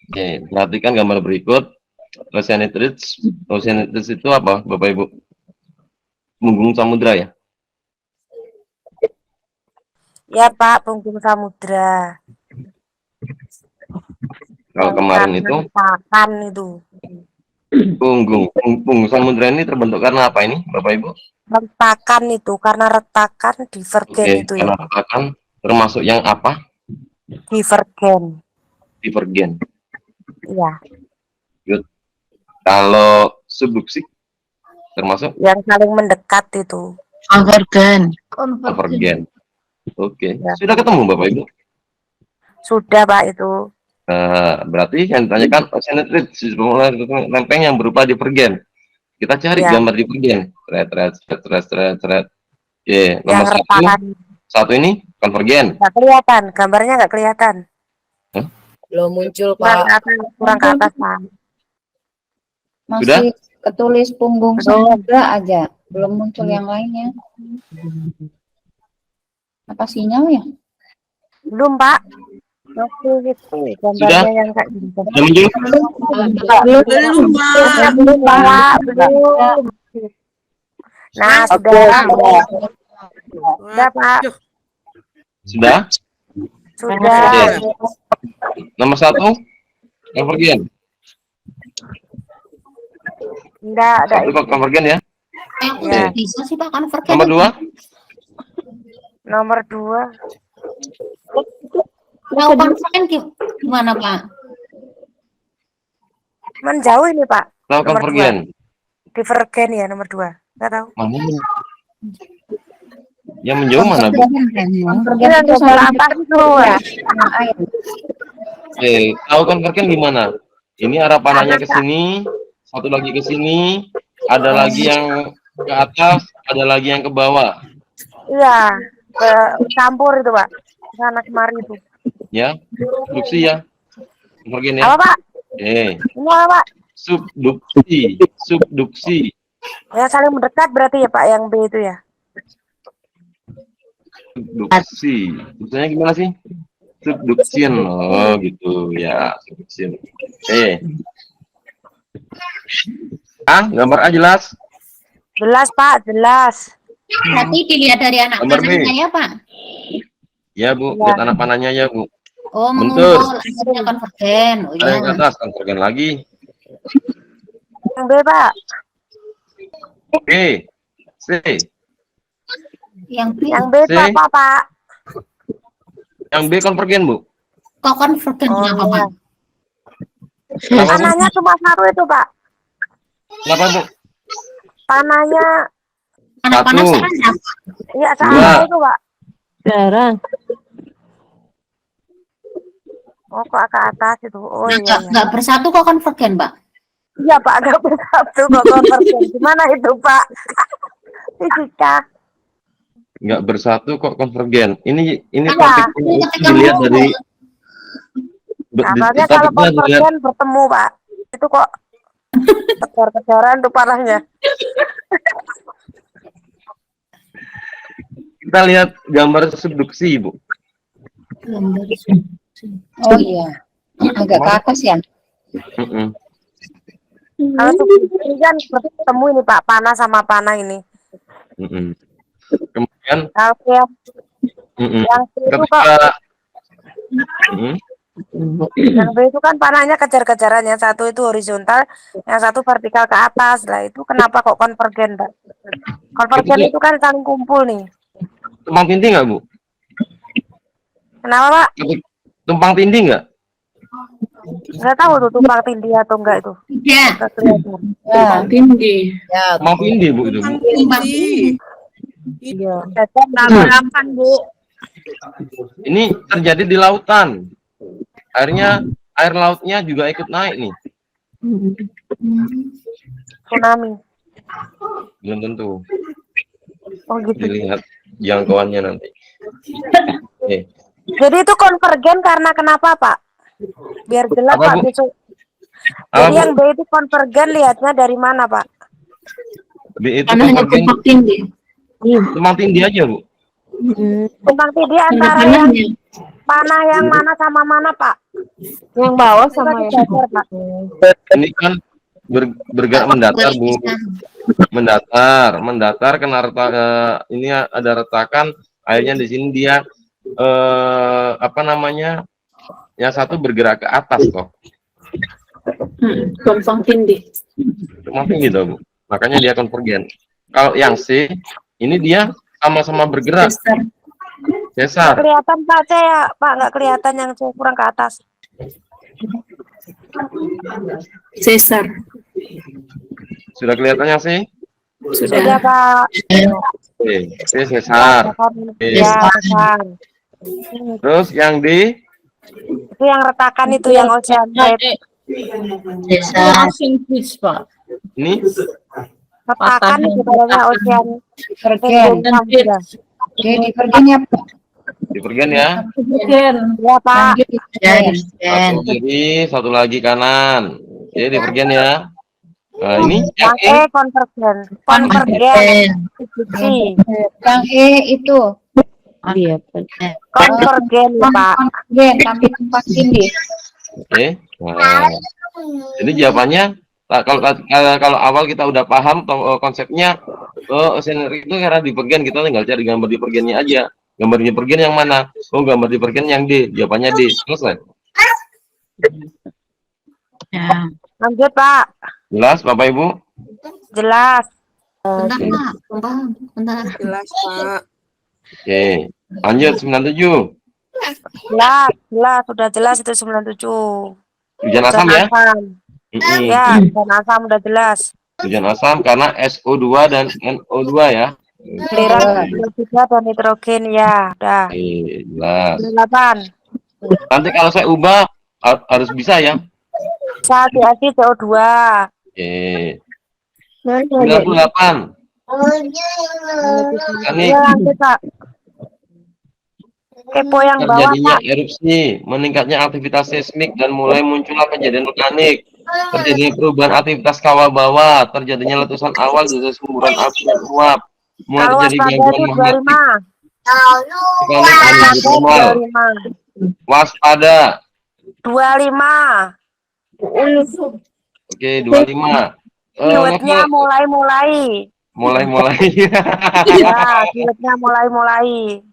Oke, perhatikan gambar berikut. Oceanic Ridge itu apa, Bapak Ibu? Punggung samudra ya? Ya Pak, punggung samudra. Kalau kemarin itu retakan itu. punggung samudra ini terbentuk karena apa ini, Bapak Ibu? Retakan itu, karena retakan divergen Oke, itu ya. karena retakan termasuk yang apa? Divergen. Divergen. Iya. Good. Kalau subduksi termasuk? Yang saling mendekat itu. Konvergen. Konvergen. Oke, Ya. sudah ketemu Bapak Ibu? Sudah Pak itu. Berarti yang ditanyakan Oceanic Ridge, lempeng yang berupa divergen. Kita cari Ya. gambar divergen. Oke, nomor Yang retakan. satu ini konvergen. Nggak kelihatan, gambarnya nggak kelihatan. Belum muncul, Kurang Pak. ke atas Pak. Masih ketulis punggung samudra aja, belum muncul yang lainnya. Apa sinyal ya? Belum Pak. Masih itu gambarnya yang kayak gitu. Sudah muncul? Belum, Pak. Belum Pak, belum. Nah, sudah. Sudah Pak. Sudah? Sudah. Oke. Nomor satu konvergen. Enggak ada Satu konvergen ya. Yang bisa sih Pak konvergen. Nomor dua? Nomor 2. Mau konvergen gimana Pak? Menjauh ini Pak. Tahu Nomor konvergen? Divergen ya nomor 2. Enggak tahu. Mana ini? Yang menjauh mana, Bu? Konvergen itu Yang salah atas itu ya. air. Oke, tahu konvergen gimana? Ini arah panahnya ke sini, satu lagi ke sini, ada lagi yang ke atas, ada lagi yang ke bawah. Iya, campur itu Pak. Sana kemari itu. Ya, subduksi ya. Konvergen ya. Apa Pak? Ini apa Pak? subduksi. Ya saling mendekat berarti ya Pak yang B itu ya. Subduksi. Maksudnya gimana sih? Subduction. Oh, gitu ya, subduction. Gambar A jelas? Jelas Pak, jelas. Berarti dilihat dari anak Nomor B. panahnya ya Pak? Ya, Bu. Ya. Lihat anak panahnya ya, Bu. Oh, Bentur. mengumpul akhirnya konvergen. Oh Ada yang ke iya. atas, konvergen lagi. Yang B Pak. B, C. Yang B Yang B itu C. apa Pak? Yang B konvergen, Bu. kok konvergen Oh, kenapa iya. Pak? Kenapa, Bu? Panahnya cuma satu itu Pak. Kenapa, Bu? Panahnya Anak panas Satu. kan ya? iya Dua. sama itu Pak. Jarang. Oh kok ke atas itu. Oh iya. Iya. Nggak bersatu kok konvergen Pak? Iya Pak, agak bersatu kok konvergen. Gimana itu Pak? Fisika. Nggak bersatu kok konvergen. Ini Iya. topik ini Ketika dilihat mau- dari Katanya kalau topiknya dilihat konvergen bertemu Pak. Itu kok kejar-kejaran tuh panahnya. kita lihat gambar subduksi, Bu. Oh iya. Agak ke atas ya? Mm-mm. Kalau subduksi kan bertemu ini Pak, panah sama panah ini. Mm-mm. Kemudian Kalau yang mm-mm. yang B itu kok ketika mm-mm. yang B itu kan panahnya kejar-kejaran, yang satu itu horizontal, yang satu vertikal ke atas. Lah itu kenapa kok konvergen, Pak? Konvergen Itu itu kan saling kumpul nih. tumpang tindih nggak, Bu? Kenapa, Pak? Tumpang tindih nggak? Nggak tahu tuh tumpang tindih atau enggak itu. Tidak. Nggak kelihatan. Ya. Tinggi. Ya, Tumpang tindih, Bu, itu, Bu. Timbang Iya. Delapan, Bu. Ini terjadi di lautan. Air lautnya juga ikut naik nih. Tsunami. Belum tentu. Oh gitu. Dilihat jangkauannya nanti. Oke. Jadi itu konvergen karena kenapa, Pak? Biar jelas, Apa, Pak, Bu? besok. Apa, Jadi Bu? yang B itu konvergen lihatnya dari mana, Pak? B itu Panahnya konvergen tumpang tindih. tumpang tindih aja, Bu. Tumpang tindih Ada antara yang panahnya. Panah yang mana sama mana, Pak? Yang bawah sama Tadi yang geser, Pak. Ini kan bergerak mendatar, Bu. Mendatar kena ini ada retakan, akhirnya di sini dia apa namanya? Yang satu bergerak ke atas kok. Tumpang tindih. Mungkin gitu, Bu. Makanya dia konvergen. Kalau yang C, ini dia sama-sama bergerak. Nggak Sesar. kelihatan, Pak, saya, Pak, nggak kelihatan yang saya kurang ke atas. Sesar. Sudah kelihatan yang C? Sudah, Pak. Oke, C sesar. Ya, besar. Terus yang D? Itu yang retakan itu yang ocean plate. Sesar. Pak. Ini Retakan itu katanya ocean Divergen. plate. Oke, divergen ya, Pak. divergen ya. Ya, Pak. Lanjut divergen. Satu kiri, satu lagi kanan. Oke, divergen ya. Nah, ini yang Yang E. E konvergen. Konvergen. Sisi. Yang E itu Iya, Konvergen, ya, Pak. konvergen tapi tumpang tindih. Oke. Nah, ini jawabannya. Kalau awal kita udah paham konsepnya, sinergi itu karena divergen, kita tinggal cari gambar divergennya aja. Gambar divergen yang mana? Oh, gambar divergen yang D. Jawabannya D. Selesai. Ya. Lanjut, Pak. Jelas, Bapak Ibu? Jelas. Bentar, Pak. Bentar. Jelas, Pak. Oke. Lanjut 97. Jelas, jelas. Sudah jelas itu 97. Hujan asam ya? Asam. Ya, dan asam udah jelas. Hujan asam karena SO2 dan NO2 ya. Aliran hidrogen dan nitrogen, ya. Udah. Oke, jelas. 8. Nanti kalau saya ubah harus bisa ya. Hati-hati CO2. Oke. 98. Ini Ya, lanjut, Pak. Kepo yang bawah, terjadinya Pak. erupsi, meningkatnya aktivitas seismik dan mulai munculnya kejadian vulkanik. Terjadinya perubahan aktivitas kawah bawah, terjadinya letusan awal dari sumburan api dan uap. Mulai Kalau terjadi waspada gangguan itu magnetik 25. tektonik hidrotermal. 25. Waspada. 25. Oke, 25. Keywordnya mulai-mulai. Mulai. Ya, keywordnya mulai-mulai.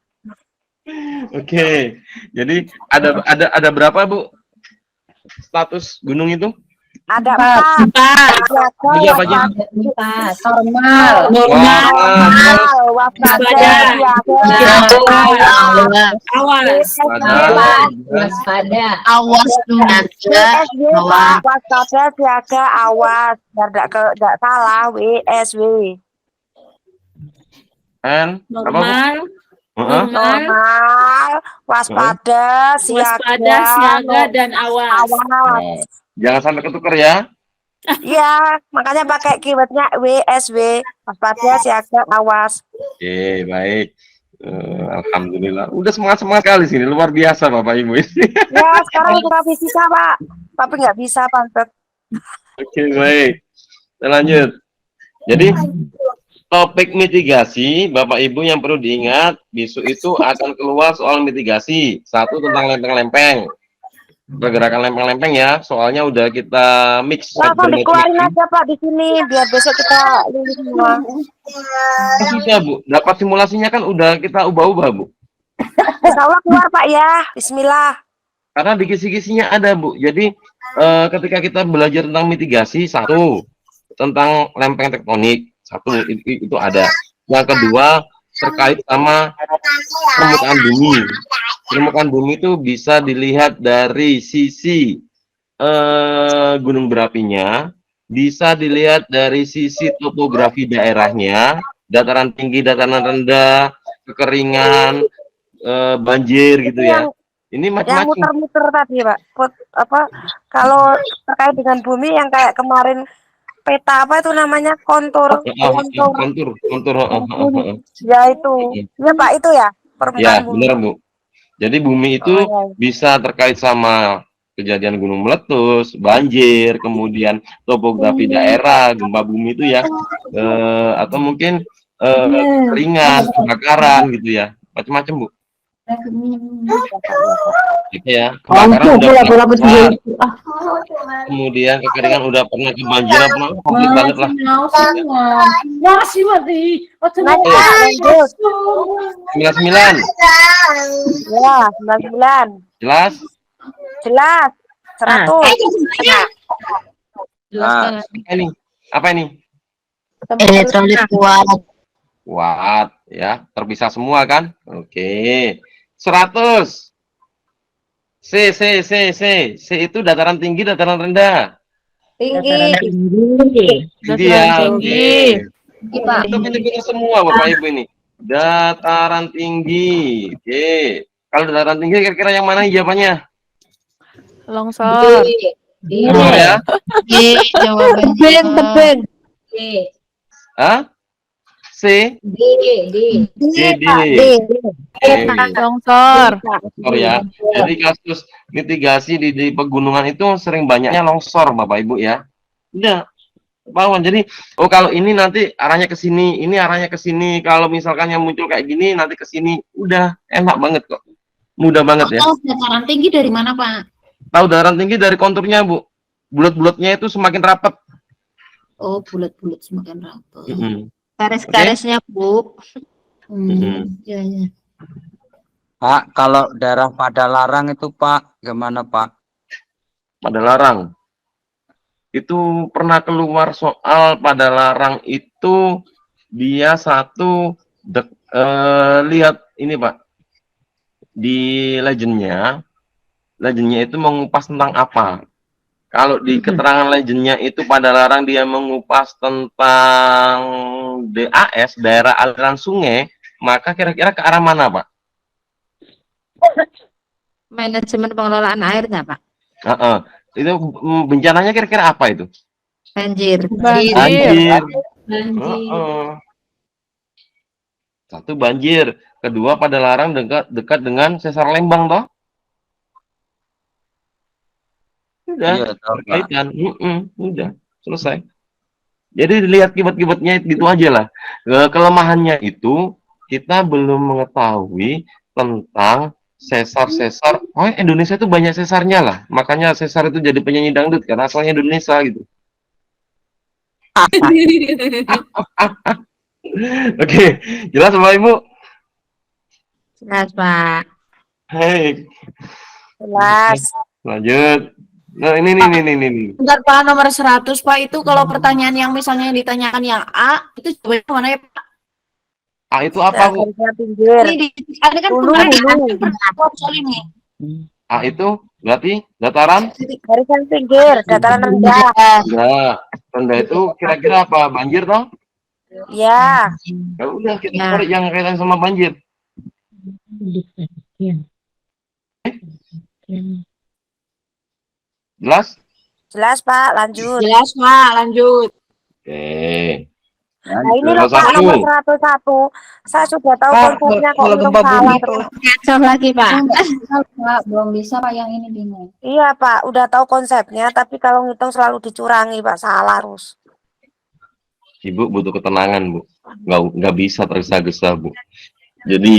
Oke. Jadi ada berapa, Bu? Status gunung itu? Ada 4. Iya, Pak Jen. Normal. Normal, waspada, siaga, Awas. Waspada. Awas tuh naga. WSW, Pak. Waspada, siaga, awas. Biar nggak salah, WSW. Apa, Bu? Normal, Heeh. Normal, waspada, waspada, siaga, dan awas. awas. Nah, jangan sampai ketuker ya. Iya, makanya pakai keywordnya WSW, waspada, siaga, awas. Oke, baik. Alhamdulillah. Udah semangat kali sini, luar biasa Bapak Ibu. Ya, sekarang suka fisika, Pak. Tapi nggak bisa, Pak. Oke, baik. Kita lanjut. Jadi topik mitigasi, Bapak Ibu yang perlu diingat, besok itu akan keluar soal mitigasi. Satu tentang lempeng-lempeng. Pergerakan lempeng-lempeng ya, soalnya udah kita mix. Langsung dikeluarin aja, Pak, di sini. Biar besok kita lulus semua. Bisa, Bu. Dapat simulasinya kan udah kita ubah-ubah, Bu. Insya Allah keluar, Pak, ya. Bismillah. Karena di kisi-kisinya ada, Bu. Jadi ketika kita belajar tentang mitigasi, satu tentang lempeng tektonik, satu itu ada. Yang kedua terkait sama permukaan bumi. Permukaan bumi itu bisa dilihat dari sisi gunung berapinya, bisa dilihat dari sisi topografi daerahnya, dataran tinggi, dataran rendah, kekeringan, banjir gitu ya. Ini Yang macam-macam. muter-muter tadi, Pak. Kalau terkait dengan bumi yang kayak kemarin peta apa itu namanya kontur. Ya itu. Ya, Pak, itu ya. Ya, benar, Bu. Jadi bumi itu bisa terkait sama kejadian gunung meletus, banjir, kemudian topografi daerah, gempa bumi itu ya, atau mungkin kekeringan, kebakaran gitu ya, macam-macam, Bu. Gitu ya. Kebakaran udah pernah besar. Kemudian kekeringan udah pernah, kebanjiran pernah, komplit banget lah. Masih mati. Naik Pak, lanjut. 99. Ya, 99. Jelas? Jelas. 100. Jelaskan. Apa ini? Apa ini? Elektrolit kuat. Kuat ya, terpisah semua kan? Oke. 100. C itu dataran tinggi, dataran rendah. Tinggi. Tinggi ya. tinggi. Oke. Itu pinter-pinter semua Bapak Ibu ini. Dataran tinggi. Oke. Kalau dataran tinggi kira-kira yang mana jawabannya? Longsor. Betul ya? Jawabannya. Tebing. Hah? C, D. D, D. Longsor. Longsor ya. Jadi kasus mitigasi di pegunungan itu sering banyaknya longsor Bapak Ibu ya. Udah. Bawang. Jadi, oh kalau ini nanti arahnya ke sini, ini arahnya ke sini. Kalau misalkan yang muncul kayak gini nanti ke sini. Udah enak banget kok. Mudah banget ya. Tahu dataran tinggi dari mana, Pak? Tahu dataran tinggi dari konturnya, Bu. Bulat-bulatnya itu semakin rapat. Oh, bulat-bulat semakin rapat. Garis-garisnya, Bu. Ya, ya. Pak, kalau daerah Padalarang itu Pak, gimana Pak? Padalarang. Itu pernah keluar soal Padalarang itu dia satu lihat ini Pak. Di legendnya itu mengupas tentang apa? Kalau di keterangan legendnya itu Padalarang dia mengupas tentang DAS, daerah aliran sungai, maka kira-kira ke arah mana, Pak? Manajemen pengelolaan airnya, Pak. Itu bencananya kira-kira apa itu? Banjir. Banjir. Satu banjir, kedua Padalarang dekat dengan sesar Lembang toh? Udah, Iya, tahu, Pak. berkaitan. Udah, selesai. Jadi dilihat kibat-kibatnya gitu aja lah. Kelemahannya itu kita belum mengetahui tentang sesar-sesar. Oh, Indonesia itu banyak sesarnya lah. Makanya sesar itu jadi penyanyi dangdut karena asalnya Indonesia gitu. Oke, jelas Bapak Ibu? Jelas, Pak. Hei, Jelas. lanjut. Nah, ini. Bentar Pak, nomor 100 Pak, itu kalau pertanyaan yang misalnya yang ditanyakan yang A, itu jawabannya mana ya Pak? A itu apa, Bu? Garisnya pinggir. Ini kan Hulu. soal ini. A itu berarti dataran? Garisnya pinggir, dataran rendah. Nah, rendah itu kira-kira apa? Banjir toh? Ya. Ya udah kita Ya. cari yang kaitan sama banjir. Jelas? Jelas Pak, lanjut. Jelas Pak, lanjut. Oke. Nah ini loh Nomor Pak, satu. nomor 101. Saya sudah tahu Pak, konsepnya kok kalau untuk gempa salah bumi. terus. Cancel lagi, Pak. Pak, belum bisa Pak yang ini bingung. Iya Pak, udah tahu konsepnya, tapi kalau ngitung selalu dicurangi Pak, salah terus. Ibu butuh ketenangan, Bu. Nggak bisa tergesa-gesa, Bu. Jadi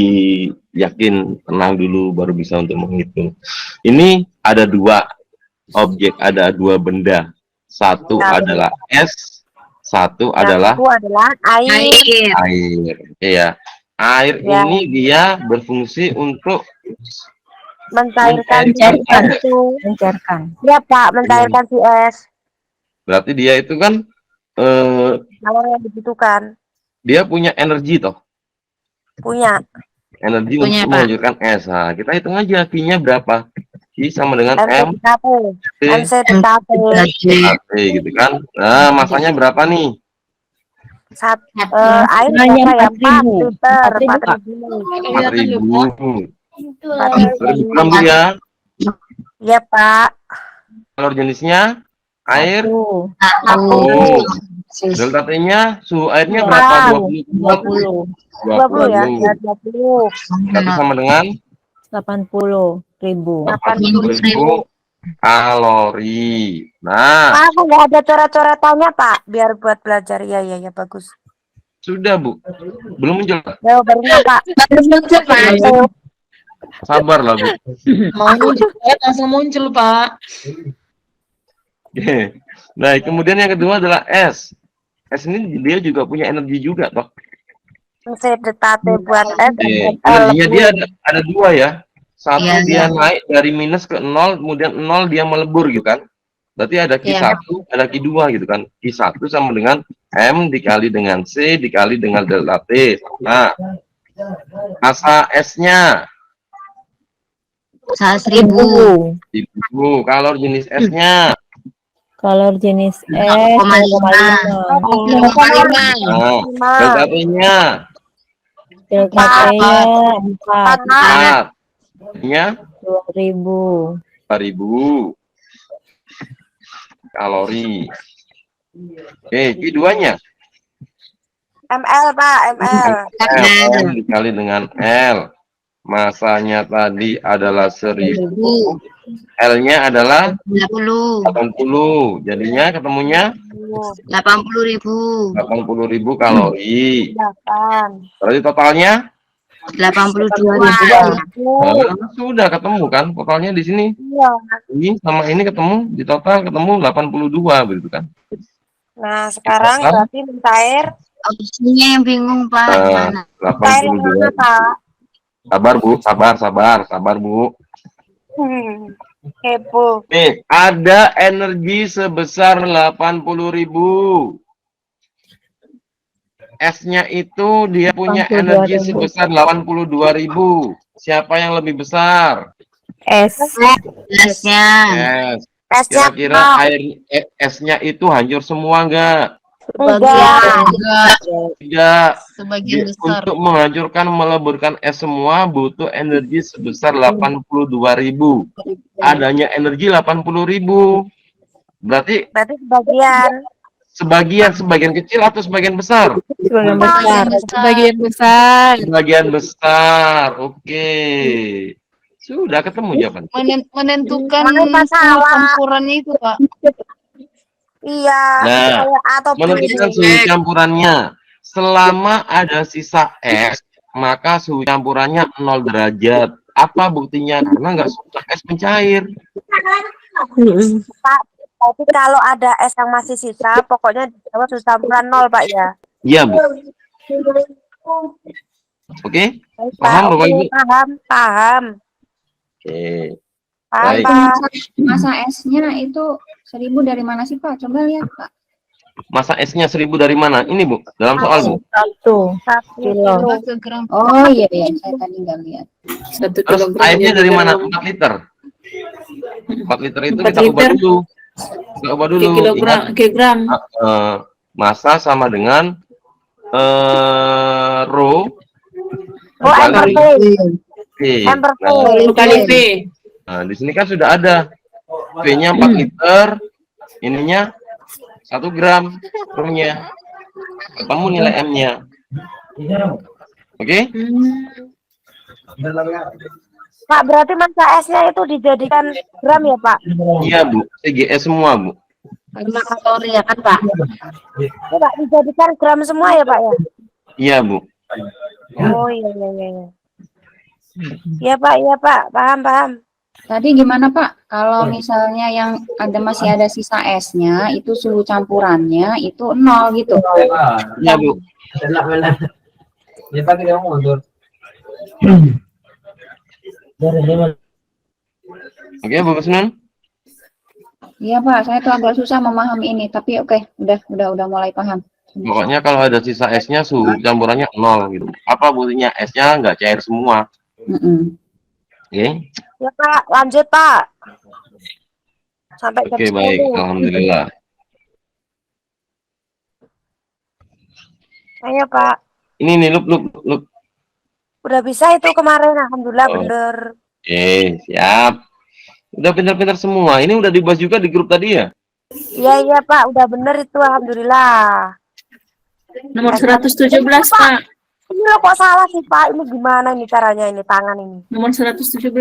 yakin, tenang dulu baru bisa untuk menghitung. Ini ada dua objek, ada dua benda. Satu Nah, adalah es, satu Yang adalah itu adalah air. air. Iya. Air Ya. ini dia berfungsi untuk Mencairkan Mencairkan es itu. Mencairkan. Iya Pak, mencairkan si es. berarti dia itu kan Kalau yang dibutuhkan. dia punya energi toh. Punya. Energi Punya, untuk Pak. menghancurkan es. Nah, kita hitung aja Q-nya berapa. Q sama dengan MC M, dikate. T, MC dikate. T gitu kan. Nah, masanya berapa nih? Air berapa ya? 4 liter. 4.000. 4.000 gram Bu ya. Iya Pak. Kalau jenisnya air. Satu. Delta T-nya suhu airnya berapa? 20 20 ya. 20. Berarti sama dengan 80.000. 80.000 kalori. Nah, Aku nggak ada coret-coretannya Pak, biar buat belajar. Iya bagus. sudah Bu. Belum muncul. Jawabannya Pak. Baru muncul, Pak. Sabar lah, Bu. Mau dilihat langsung muncul, Pak. Oke. Nah, kemudian yang kedua adalah S. S ini dia juga punya energi juga, toh. Sedetate buat S, Oke. L Energinya dia ada dua ya. Satu Iya, dia iya. naik dari minus ke nol, kemudian nol dia melebur gitu kan. Berarti ada Q1, ada Q2 gitu kan. Q1 sama dengan M dikali dengan C dikali dengan delta T. Nah, masa S-nya 1000. 1000. Kalau jenis S-nya Kalau jenis S 0,5. 0,5. nah, delta T-nya Delta T-nya 4. 4. Nya 2000. 2000 kalori. Oke, Q2-nya ML Pak, ML. M dikali dengan L. Masanya tadi adalah 1000. L-nya adalah 80. Jadinya ketemunya 80.000. 80.000 kalori. 8. Berarti totalnya 82.000. sudah ketemu kan totalnya di sini. Iya. Ini sama ini ketemu di total ketemu 82 begitu kan. Nah, sekarang berarti mencair Opsinya yang bingung, Pak. Gimana? mencair yang mana, 82. Pak? Sabar Bu, sabar Bu. Kepo. Nih, ada energi sebesar 80.000. S-nya itu dia punya energi 82.000. sebesar 82.000. Siapa yang lebih besar? S. Jelasnya. S. Tesnya Kira-kira air S-nya itu hancur semua enggak? enggak. Tidak. Sebagian besar. Untuk menghancurkan meleburkan es semua butuh energi sebesar 82.000. Adanya energi 80.000. Berarti Berarti sebagian kecil atau sebagian besar? Sebagian besar. Sebagian besar. Sebagian besar. Oke. Sudah ketemu jawaban. Menentukan Mana masalah? campurannya itu, Pak. iya. Nah, Kayak atau menentukan suhu campurannya. Selama ada sisa es, maka suhu campurannya 0 derajat. Apa buktinya? Karena nggak suka es mencair. Pak, tapi kalau ada es yang masih sisa, pokoknya di bawah suhu campuran 0, Pak ya. Iya, Bu. Oke? Baik, Paham, Pak. Bapak Oke, Ibu? paham. Oke. Paham, Baik. Pak. Masa esnya itu 1000 dari mana sih Pak? Coba lihat Pak. Masa esnya 1000 dari mana? Ini, Bu. Dalam soal, Bu. 1 kilo. Oh iya ya, saya tadi nggak lihat. Terus airnya dari mana? 4 liter. 4 liter itu kita ubah dulu. Kita ubah dulu. Ingat, masa sama dengan rho Oh, dikali MRP. P. MRP. Nah, nah, di sini kan sudah ada P-nya 4 liter, ininya 1 gram rho-nya. Ketemu nilai M-nya. Oke? Pak, berarti masa esnya itu dijadikan gram ya, Pak? Iya, Bu. CGS semua, Bu. 5 kalori ya kan, Pak? Itu Pak, dijadikan gram semua ya, Pak ya? Iya, Bu. Oh iya iya iya. Iya Pak, paham. Tadi gimana Pak? Kalau misalnya yang masih ada sisa esnya, itu suhu campurannya itu 0 gitu. Iya, Bu. Oke, Bu Kusnun. Iya Pak, saya tuh agak susah memahami ini, tapi oke, udah mulai paham. Pokoknya kalau ada sisa esnya suhu campurannya 0 gitu. Apa buktinya? Esnya nggak cair semua. Oke. Ya Pak, lanjut Pak. Sampai jam Oke, baik. 10. Alhamdulillah. Ayo Pak. Ini nih, Lup. Udah bisa itu kemarin, alhamdulillah Oh. bener. Oke, siap. Udah pintar-pintar semua. Ini udah dibahas juga di grup tadi ya? Iya Pak, udah bener itu alhamdulillah. Nomor 117, Pak. Ini lo kok salah sih Pak? Ini gimana ini caranya ini tangan ini? Nomor 117.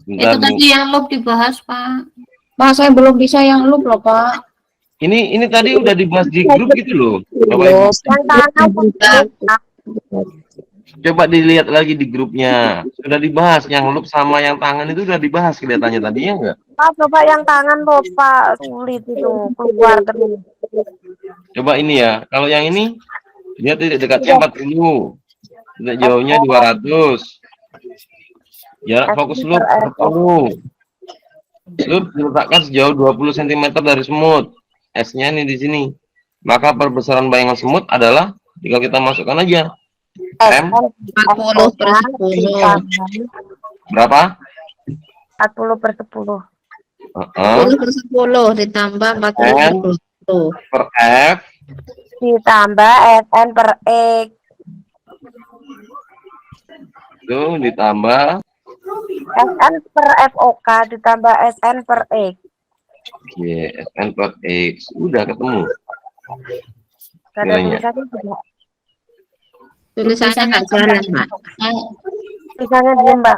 Bentar, Bu. yang loop dibahas, Pak. Pak, saya belum bisa yang loop loh Pak. Ini tadi udah dibahas di grup gitu loh. Bapak Ibu. Yang tangan Coba dilihat lagi di grupnya. Sudah dibahas yang loop sama yang tangan itu sudah dibahas kelihatannya tadi ya enggak? Pak, coba yang tangan tuh, Pak. Sulit itu keluar terus. Coba ini ya. Kalau yang ini dia titik dekatnya 40. Titik jauhnya 200. Jarak fokus loop 40. Loop diletakkan sejauh 20 cm dari semut. S-nya ini di sini. Maka perbesaran bayangan semut adalah tinggal kita masukkan aja. M 40/10. berapa? 40/10. 10/10 ditambah 40/10. Per F Ditambah SN per X. itu ditambah SN per FOK ditambah SN per X. Oke, SN per X. Udah ketemu. Gak ada Nilainya. tulisannya juga. Tulisannya nggak jalan, Pak. Tulisannya diem, Mbak.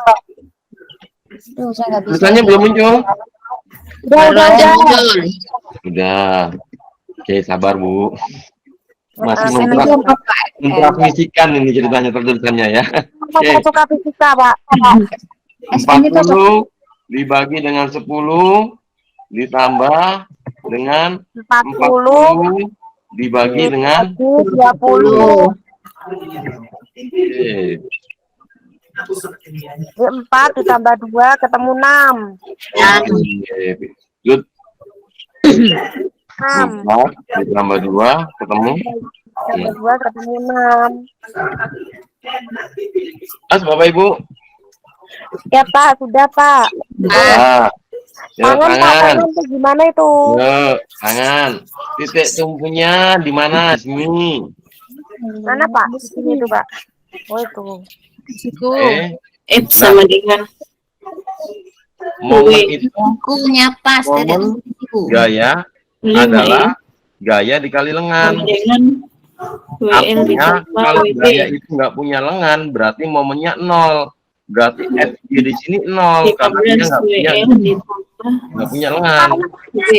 Tuh, saya nggak bisa. Tulisannya belum muncul. Baru aja muncul. Udah. Oke, sabar Bu. Masih Senangnya memtransmisikan ini ceritanya tulisannya ya. Oke. Mbak suka fisika, Pak. SN itu 40 dibagi dengan 10 ditambah dengan 40 dibagi dengan 20. Oke. 4 ditambah 2 ketemu 6. Good. 6 4 ditambah 2 ketemu. ditambah 2 ketemu 6. Mas Bapak Ibu. Ya, Pak, sudah, Pak. Ya. Ya, Tangan, Pak, tangan. tangan tuh gimana itu? Ya, tangan. Titik tumpunya di mana? Sini. Mana, Pak? Di sini tuh, Pak. Oh, itu. Oke. F sama dengan Momen itu Kukunya pas tidak momen kuku. gaya 5 adalah gaya dikali lengan. dengan WL Artinya ditambah kalau WB. gaya itu nggak punya lengan, berarti momennya 0. Berarti FG di sini 0 karena dia 15 WL ditambah nggak punya lengan. WB.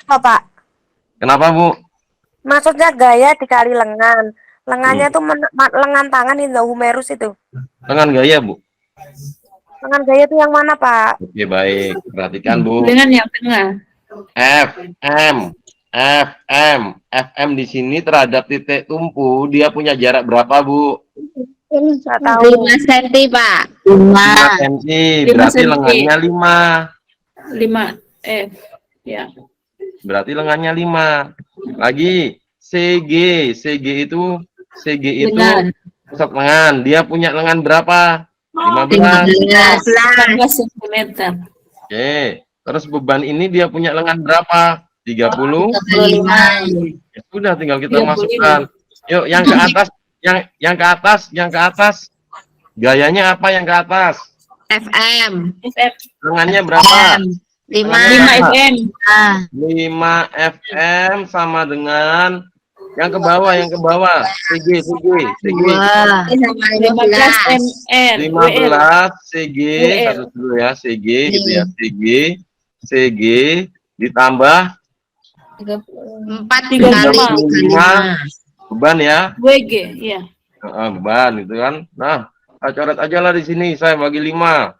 Oh, Pak. Kenapa Bu? Maksudnya gaya dikali lengan. Lengannya tuh lengan tangan ini humerus itu. Lengan gaya Bu. Lengan gaya itu yang mana, Pak? Oke baik, perhatikan Bu. Dengan yang tengah. FM di sini terhadap titik tumpu dia punya jarak berapa Bu? Nggak tahu. 5 cm, Pak. 5 cm, 5 berarti cm. lengannya 5. 5 F. Ya. Berarti lengannya 5. Lagi CG itu Lengan. pusat lengan. Dia punya lengan berapa? 15. 15. 15 cm. Oke. Terus beban ini dia punya lengan berapa? 30. 35. Ya sudah tinggal kita 35. masukkan. Yuk yang ke atas, yang ke atas. Gayanya apa yang ke atas? FM. FF. Lengannya berapa? 5. 5 FM. 5 FM sama dengan yang ke bawah, CG. Wah. Sama 15 15. MR. 15 CG, WL. satu dulu ya, CG gitu ya, CG ditambah 4 Tiga kali sama. 35. beban ya, WG. Iya. beban itu kan. Nah, saya coret aja lah di sini, saya bagi 5.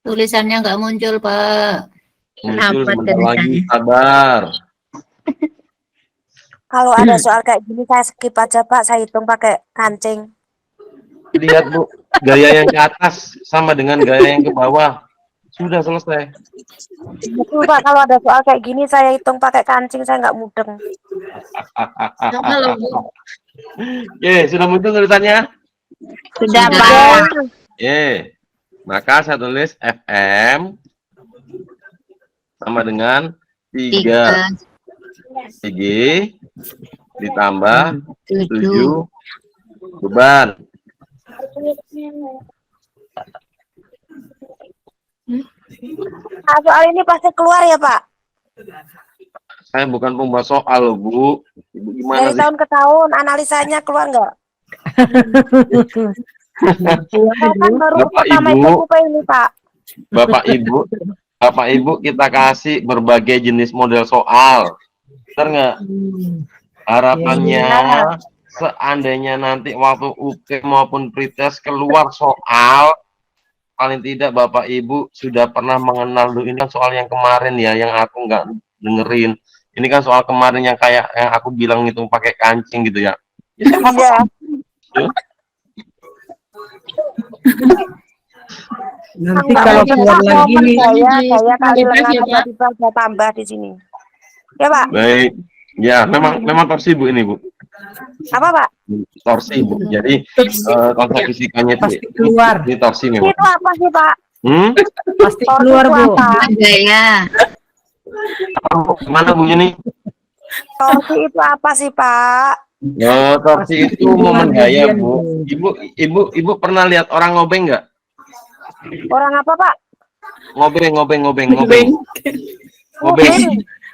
Tulisannya nggak muncul, Pak. Muncul Kenapa sebentar lagi, tulisannya? sabar. Kalau ada soal kayak gini saya skip aja, Pak. Saya hitung pakai kancing. Lihat Bu, gaya yang ke atas sama dengan gaya yang ke bawah. Sudah selesai. Betul, Pak. Kalau ada soal kayak gini saya hitung pakai kancing, saya nggak mudeng. Sama loh, Bu. Oke, sudah muncul tulisannya? Sudah, Iya. Pak. Oke, maka saya tulis FM sama dengan 3 CG ditambah 7 beban. Nah, soal ini pasti keluar ya, Pak? Saya bukan pembuat soal loh, Bu. Ibu gimana Dari sih? tahun ke tahun analisanya keluar nggak? Saya kan baru Bapak, pertama Ibu. ikut UP ini, Pak. Bapak Ibu kita kasih berbagai jenis model soal. Benar nggak? Harapannya seandainya nanti waktu UK maupun pretest keluar soal, paling tidak Bapak Ibu sudah pernah mengenal dulu. Ini kan soal yang kemarin ya, yang aku nggak dengerin. Ini kan soal kemarin yang kayak yang aku bilang itu pakai kancing gitu ya. Ya, sama Iya. Nanti Nggak kalau mungkin, keluar Pak, lagi momen nih, gaya kali Bebas lengan ya, Pak. tiba-tiba saya tambah di sini. Ya Pak, Baik. Ya, memang torsi Bu ini Bu. apa Pak? Torsi Bu. Jadi konsep fisikanya itu pasti keluar. ini torsi memang. Itu apa sih Pak? Pasti Torsi keluar, itu Bu. apa? Gaya. Mana Bu ini? Torsi itu apa sih Pak? Ya, torsi itu momen gaya Bu. Ibu pernah lihat orang ngobeng nggak? Orang apa Pak? Ngobeng. Ngobeng.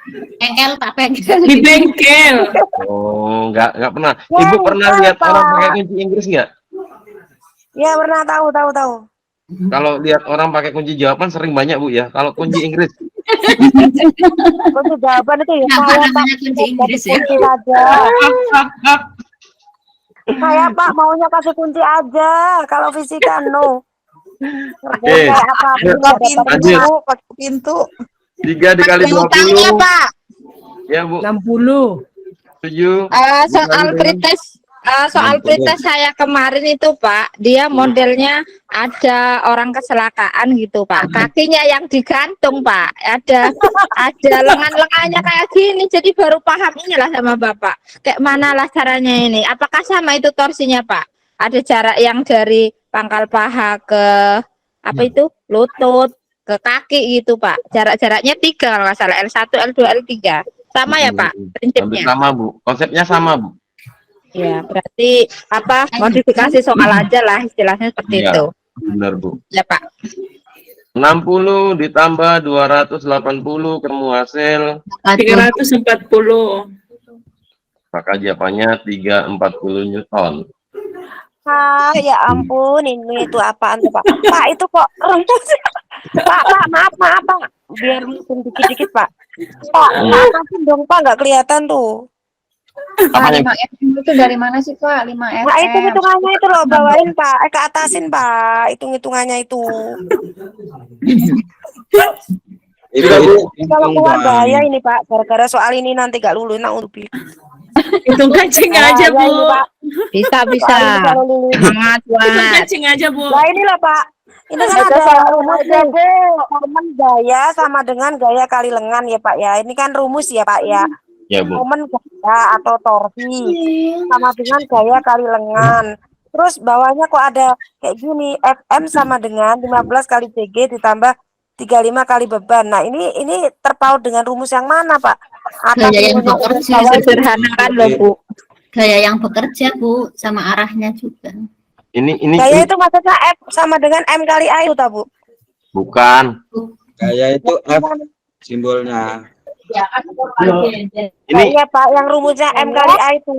Bengkel, Pak, bengkel. Di bengkel. Oh, nggak pernah. Ya, Ibu pernah enggak, lihat orang Pak. pakai kunci Inggris nggak? Ya pernah tahu. Kalau lihat orang pakai kunci jawaban sering banyak Bu ya. Kalau kunci Inggris, Kunci jawaban itu ya Kenapa saya Pak. namanya kunci Inggris ya? Kunci aja. Saya Pak maunya kasih kunci aja. Kalau fisika no. Oke. Kayak apa? Lanjut. pakai pintu. 3 dikali 20. Utangnya, Pak. Ya Bu, 60. 7. Soal Soal pretest saya kemarin itu Pak, dia modelnya ada orang kecelakaan gitu Pak, kakinya yang digantung Pak, ada lengan-lengannya kayak gini, jadi baru paham inilah sama Bapak, kayak mana lah caranya ini, apakah sama itu torsinya Pak? Ada jarak yang dari pangkal paha ke apa itu lutut ke kaki gitu Pak, jaraknya 3 kalau nggak salah, L1, L2, L3 sama ya Pak Hampir prinsipnya? sama Bu. Konsepnya sama Bu. Ya, berarti apa modifikasi soal aja lah istilahnya seperti Iya. itu. Benar Bu. Ya, Pak. 60 ditambah 280 ketemu hasil, 340. maka jawabannya 340 Newton. Ah, ya ampun, ini itu apaan tuh Pak? Pak itu kok rumus? Pak, maaf Pak. Biar mungkin dikit-dikit Pak. Pak, atasin dong Pak, nggak kelihatan tuh. Pak, Apanya? 5 FM itu dari mana sih, Pak? 5 FM. Nah, itu hitungannya itu loh, bawain Pak. Ke atasin Pak, hitung-hitungannya itu. Itu Kalau keluar bahaya ini Pak, gara-gara soal ini nanti gak lulus nak ubi. Hitung kancing aja, Bu. Ini, Pak. Bisa. Soal ini kalau lulus. Semangat, Hitung Pak. kancing aja, Bu. Nah inilah Pak. Ini kan ada rumus momen gaya sama dengan gaya kali lengan ya Pak ya. Ini kan rumus ya Pak ya. Ya Bu. Momen gaya atau torsi sama dengan gaya kali lengan. Terus bawahnya kok ada kayak gini, FM sama dengan 15 kali CG ditambah 35 kali beban. Nah ini terpaut dengan rumus yang mana Pak? Atas Gaya yang rumus bekerja, bawah ini. Sederhana kan loh, Bu. Gaya yang bekerja, Bu, sama arahnya juga. Ini Gaya itu maksudnya F sama dengan M kali A itu tak Bu? bukan. Gaya itu F simbolnya. Ini Iya Pak, yang rumusnya M kali A itu.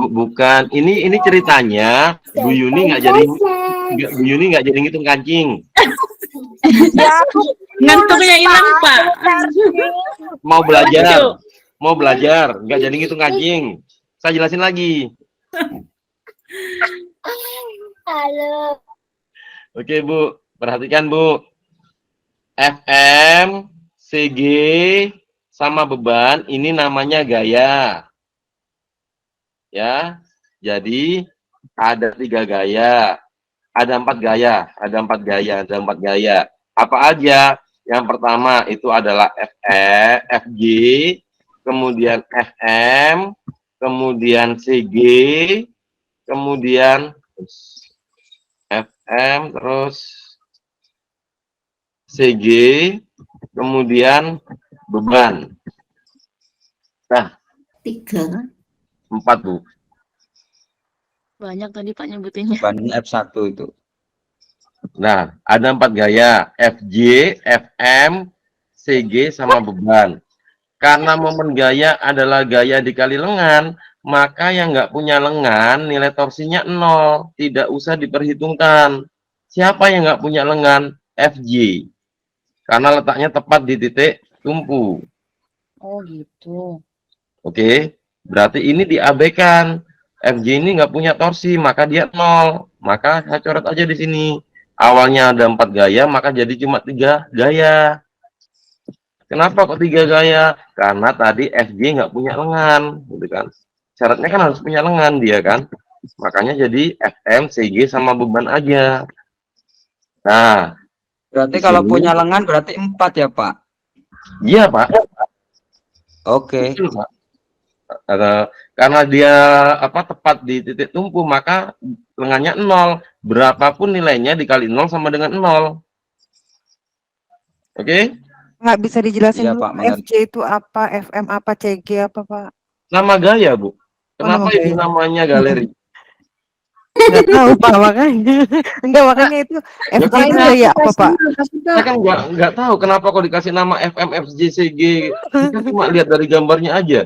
bukan. Ini ceritanya Bu Yuni nggak jadi ngitung kancing. Ya, Ngantungnya hilang, Pak. Mau belajar, nggak jadi ngitung kancing. Saya jelasin lagi. Halo. Oke Bu, perhatikan Bu. FM, CG, sama beban, ini namanya gaya. Ya, jadi ada 3 gaya. Ada 4 gaya, ada 4 gaya. Apa aja? Yang pertama itu adalah FG, kemudian FM, kemudian CG, kemudian FM, terus CG, kemudian beban. Nah, 3. 4 Bu. Banyak tadi Pak nyebutinnya. Banding F1 itu. Nah, ada 4 gaya, FJ, FM, CG, sama beban. Karena momen gaya adalah gaya dikali lengan, maka yang nggak punya lengan, nilai torsinya 0. Tidak usah diperhitungkan. Siapa yang nggak punya lengan? FJ. Karena letaknya tepat di titik tumpu. Oh, gitu. Oke, berarti ini diabaikan. FJ ini nggak punya torsi, maka dia 0. Maka saya coret aja di sini. Awalnya ada 4 gaya, maka jadi cuma 3 gaya. Kenapa kok 3 gaya? Karena tadi FJ nggak punya lengan, gitu kan. Syaratnya kan harus punya lengan dia kan. Makanya jadi FM, CG sama beban aja. Nah, Berarti di kalau sini- punya lengan berarti 4 ya, Pak? iya Pak. Oke. Betul, Pak. Karena dia tepat di titik tumpu, maka lengannya 0. Berapapun nilainya dikali 0 sama dengan 0. Oke? Nggak bisa dijelasin Iya, dulu Pak, mengerti. FJ itu apa, FM apa, CG apa, Pak? Nama gaya, Bu. nama Kenapa ibu gaya. namanya galeri? Nggak tahu, Pak, makanya. Enggak, makanya itu FJ itu gaya apa, Pak? Saya kan nggak tahu kenapa kok dikasih nama FM, FJ, CG. Kita cuma lihat dari gambarnya aja.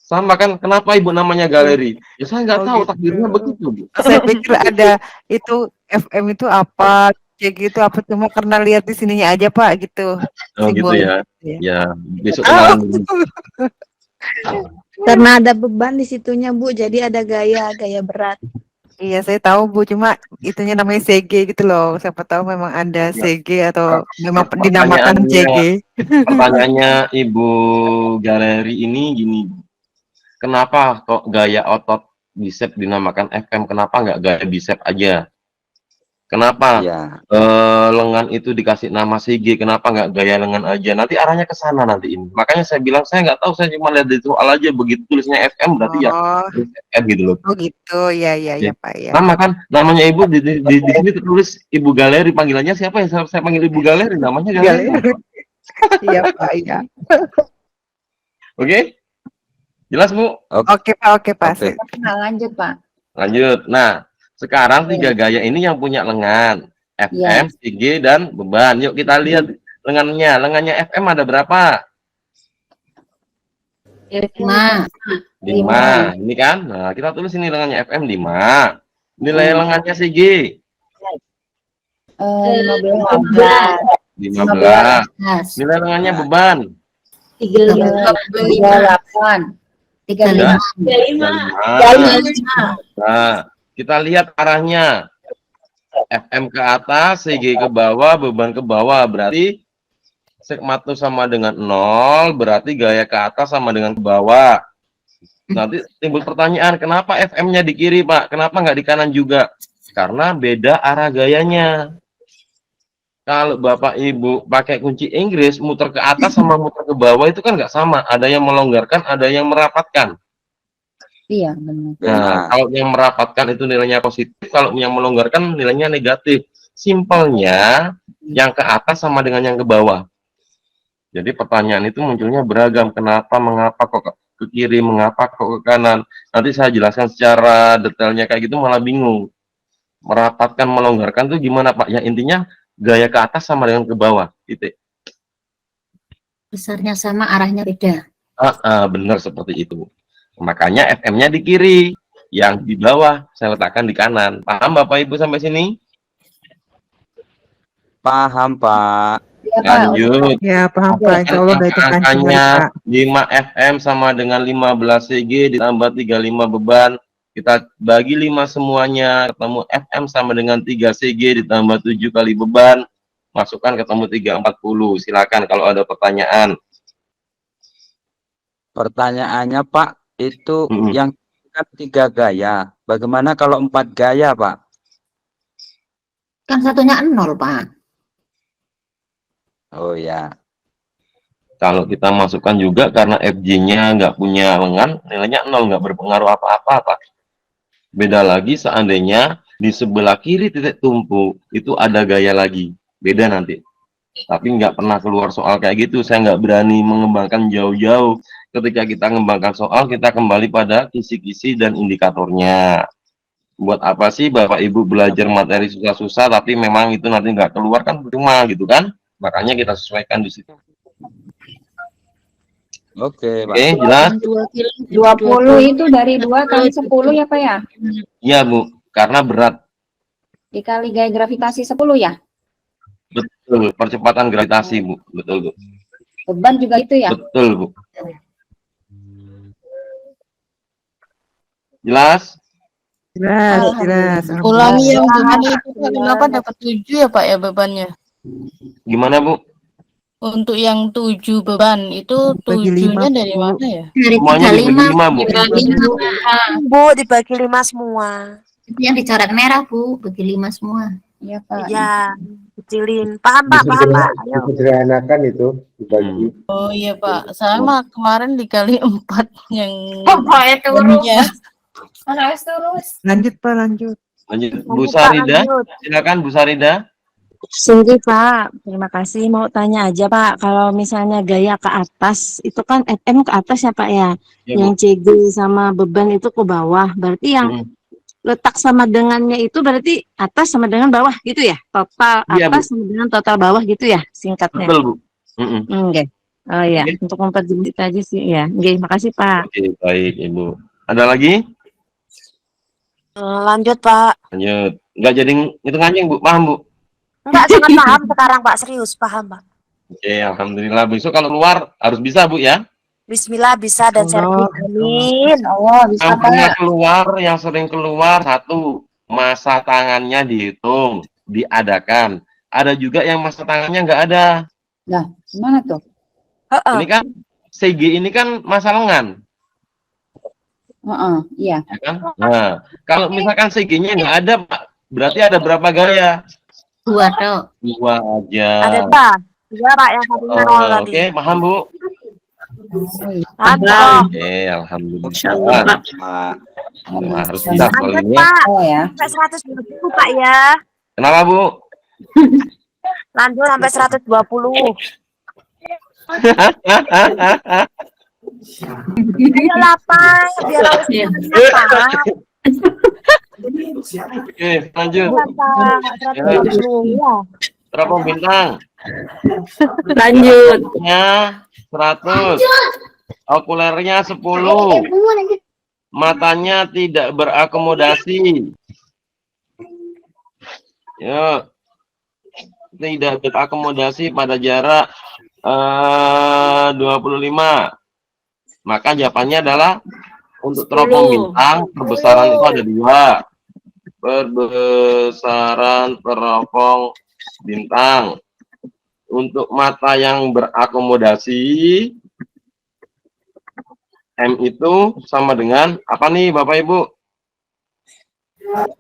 Sama kan, kenapa ibu namanya galeri? Ya saya nggak Oh, tahu, gitu. takdirnya begitu, Bu. Saya pikir ada itu FM itu apa, CG itu apa, cuma karena lihat di sininya aja, Pak, gitu. Oh gitu Simbol. ya. Iya. Ya, besok Oh. kenalan dulu. Karena ada beban di situnya, Bu. Jadi ada gaya berat. Iya, saya tahu, Bu, cuma itunya namanya CG gitu loh. Siapa tahu memang ada Ya. CG atau memang dinamakan CG. Pertanyaannya Ibu galeri ini gini, kenapa kok gaya otot bicep dinamakan FM? Kenapa nggak gaya bicep aja? Kenapa Iya. lengan itu dikasih nama CG? Kenapa nggak gaya lengan aja? Nanti arahnya ke sana nanti ini. Makanya saya bilang saya nggak tahu, saya cuma lihat di soal aja, begitu tulisnya FM berarti ya Oh, FM gitu loh. oh gitu. Ya, ya, Ya. ya, Pak, ya. Nama kan, namanya ibu di sini tertulis Ibu Galeri, panggilannya siapa ya? Saya panggil Ibu Galeri, namanya Galeri. Galeri. Iya, Pak, iya. Oke? Jelas, Bu? Oke, Pak, oke, Pak. Oke. Nah, lanjut, Pak. Lanjut. Nah, sekarang 3 gaya ini yang punya lengan, FM, CG, dan beban. Yuk kita lihat lengannya. Lengannya FM ada berapa? 5. 5. Ini kan? Nah, kita tulis ini lengannya FM 5. Nilai lengannya CG 15. 15. Nilai lengannya beban 38. 35. 35. Nah, kita lihat arahnya. FM ke atas, CG ke bawah, beban ke bawah. Berarti segmatus sama dengan 0, berarti gaya ke atas sama dengan ke bawah. Nanti timbul pertanyaan, kenapa FM-nya di kiri, Pak? Kenapa nggak di kanan juga? Karena beda arah gayanya. Kalau Bapak Ibu pakai kunci Inggris, muter ke atas sama muter ke bawah itu kan nggak sama. Ada yang melonggarkan, ada yang merapatkan. Iya, benar. Nah, kalau yang merapatkan itu nilainya positif, kalau yang melonggarkan nilainya negatif. Simpelnya, yang ke atas sama dengan yang ke bawah. Jadi pertanyaan itu munculnya beragam. Kenapa, mengapa kok ke kiri, mengapa kok ke kanan. Nanti saya jelaskan secara detailnya kayak gitu malah bingung. Merapatkan, melonggarkan itu gimana, Pak? Ya intinya gaya ke atas sama dengan ke bawah. Titik. Besarnya sama, arahnya beda. Benar seperti itu. Makanya FM-nya di kiri, yang di bawah saya letakkan di kanan. Paham Bapak Ibu sampai sini? Paham, Pak. Lanjut. Ya, paham, Pak. Insya Allah udah itu Angkanya 5 FM sama dengan 15 CG ditambah 35 beban. Kita bagi 5 semuanya, ketemu FM sama dengan 3 CG ditambah 7 kali beban. Masukkan ketemu 340. Silakan kalau ada pertanyaan. Pertanyaannya, Pak, itu Mm-mm. yang kan 3 gaya. Bagaimana kalau 4 gaya, Pak? Kan satunya 0, Pak. Oh ya. Kalau kita masukkan juga karena FJ-nya nggak punya lengan, nilainya 0, nggak berpengaruh apa-apa, Pak. Beda lagi seandainya di sebelah kiri titik tumpu itu ada gaya lagi. Beda nanti. Tapi nggak pernah keluar soal kayak gitu. Saya nggak berani mengembangkan jauh-jauh. Ketika kita mengembangkan soal, kita kembali pada kisi-kisi dan indikatornya. Buat apa sih Bapak Ibu belajar materi susah-susah, tapi memang itu nanti nggak keluar kan cuma gitu kan? Makanya kita sesuaikan di situ. Oke, Pak. Oke, jelas? 20 itu dari 2 kali 10 ya, Pak ya? Iya, Bu. Karena berat. Dikali gaya gravitasi 10 ya? Betul. Percepatan gravitasi, Bu. Betul, Bu. Beban juga itu ya? Betul, Bu. Jelas? Jelas. Ulangi yang Alhamdulillah. beban itu Pak, kenapa dapat 7 ya Pak ya bebannya? Gimana Bu? Untuk yang 7 beban itu Bagi 7-nya 5, dari Bu. mana ya? Dari Semuanya dibagi 35 5 Bu. dibagi 5. Bu, dibagi 5 semua. Itu yang dicoret merah, Bu. Bagi 5 semua. Iya Pak. Iya, kecilin. Paham Pak, paham Pak. Ayo. Disederhanakan itu dibagi. Oh iya Pak, sama kemarin dikali 4 yang Pokoknya bebannya. Lanjut Pak, lanjut. Lanjut Bu Lanjut, Pak, Sarida. lanjut. Silakan Bu Sarida. Sini Pak, terima kasih. Mau tanya aja Pak, kalau misalnya gaya ke atas, itu kan FM ke atas ya Pak ya? Ya, Yang Bu. CG sama beban itu ke bawah. Berarti yang Mm. letak sama dengannya itu berarti atas sama dengan bawah gitu ya? Total Iya, Bu. atas sama dengan total bawah gitu ya singkatnya? Betul Bu. Mm-mm. Oke. Oh iya, Oke. untuk memperjelas aja sih ya. Oke, makasih Pak. Oke, baik Ibu. Ada lagi? Lanjut Pak. Lanjut. Enggak jadi ngitung anjing Bu, paham Bu? Enggak, sangat paham sekarang Pak, serius paham Pak. Oke, alhamdulillah. Besok kalau keluar harus bisa Bu ya. Bismillah bisa dan Allah. servis. Amin. Allah bisa Yang pernah Pak. keluar, yang sering keluar, satu, masa tangannya dihitung, diadakan. Ada juga yang masa tangannya nggak ada. Gimana tuh? Heeh. Ini kan CG ini kan masa lengan, Iya. ya kan? Nah, kalau misalkan CG-nya nggak ada, Pak, berarti ada berapa gaya? 2 tok. 2 aja. Ada Pak. Iya Pak, yang satunya nol tadi. Oke, paham Bu? Paham Pak. Oke, alhamdulillah. Insyaallah, Pak. Wah, harus bisa soal Lanjut ini ya. Pak. Oh ya. Sampai 120 Pak ya. Kenapa Bu? Lanjut sampai 120. Ayo lah Pak, biar harus Iya. Pak. Oke, lanjut. Pak, 120 ya. Berapa bintang? Lanjut. Nya 100. Okulernya 10. Matanya tidak berakomodasi. Ya. Tidak berakomodasi pada jarak 25. Maka jawabannya adalah untuk teropong 10. bintang perbesaran itu ada 2. Perbesaran teropong bintang. Untuk mata yang berakomodasi M itu sama dengan apa nih Bapak Ibu?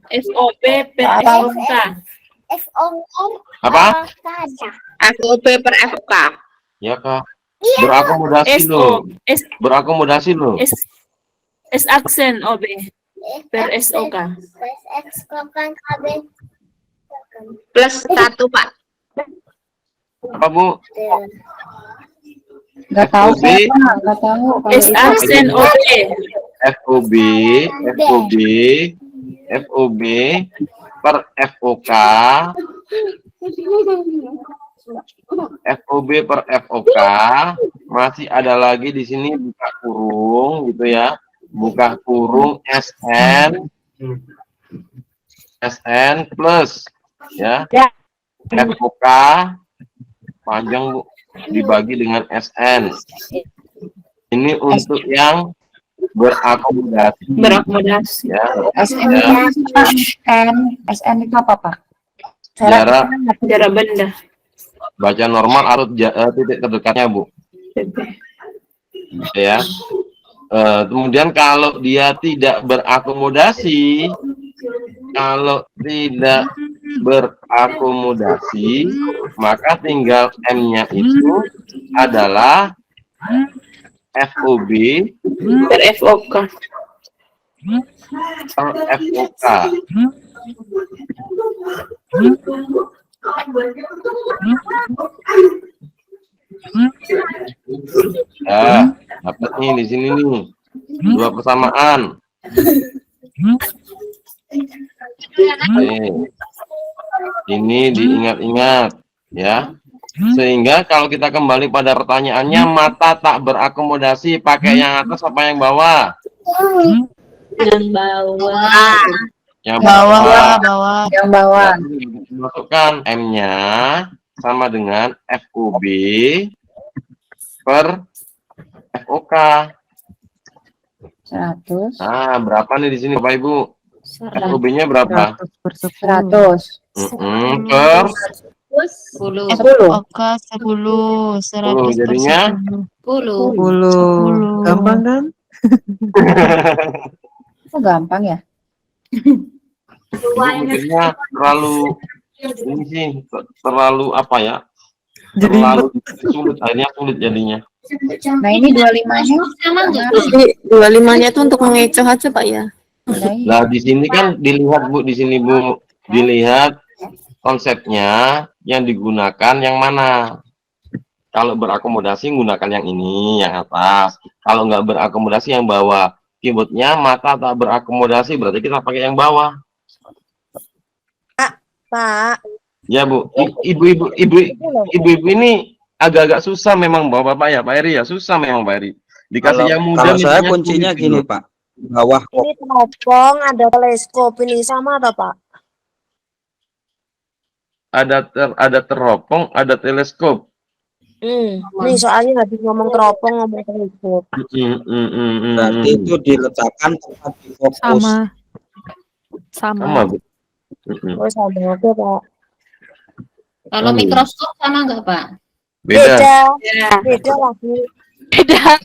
SOP per FOK. Apa? FOB per FOK. Ya Kak. Berakomodasi SO. loh. Berakomodasi loh. S aksen OB per SOK. Plus 1 Pak. Apa Bu? Enggak tahu FOB, enggak tahu. S aksen OB. FOB, FOB per FOK, FOB per FOK, masih ada lagi di sini buka kurung gitu ya, buka kurung SN plus ya, FOK panjang Bu, dibagi dengan SN. Ini untuk yang berakomodasi. Berakomodasi. Ya, SN ya. SN itu apa Pak? Jarak Jarak benda. baca normal atau titik terdekatnya Bu. Ya. Kemudian kalau dia tidak berakomodasi, maka tinggal M-nya itu adalah FOB Per FOK. per FOK. Ya, dapat nih di sini nih. 2 persamaan. Oke. Ini diingat-ingat ya. Sehingga kalau kita kembali pada pertanyaannya, mata tak berakomodasi pakai yang atas apa yang bawah? Yang bawah. Yang Bawah. Yang bawah. Masukkan M-nya sama dengan FOB per FOK. 100. Ah, berapa nih di sini Bapak Ibu? 100. FOB-nya berapa? 100. Per 10. 10. Oke, 10. 10 jadinya 10. 10. Gampang kan? Kok gampang ya? Ibu mikirnya terlalu ini sih terlalu apa ya? Jadi Terlalu sulit, akhirnya sulit jadinya. Nah, ini 25-nya Sama enggak? Jadi 25-nya itu untuk mengecoh aja, Pak ya. Nah, di sini kan dilihat Bu, di sini Bu, dilihat konsepnya yang digunakan yang mana. Kalau berakomodasi gunakan yang ini, yang atas. Kalau nggak berakomodasi yang bawah. Keyboardnya mata tak berakomodasi, berarti kita pakai yang bawah. Pak. Ya Bu, ibu-ibu ini agak-agak susah memang Bapak ya, Pak Eri ya, susah memang Pak Eri. Dikasih yang mudah. Kalau saya misalnya kuncinya sulit gini gitu. Pak, bawah Ini teropong, ada teleskop ini sama atau Pak? Ada teropong, ada teleskop. Nih soalnya habis ngomong teropong, ngomong teleskop. berarti itu diletakkan tepat di fokus. Sama Bu. Oh sama, oke Pak. Kalau mikroskop sama enggak, Pak? Beda. Beda lagi. Beda,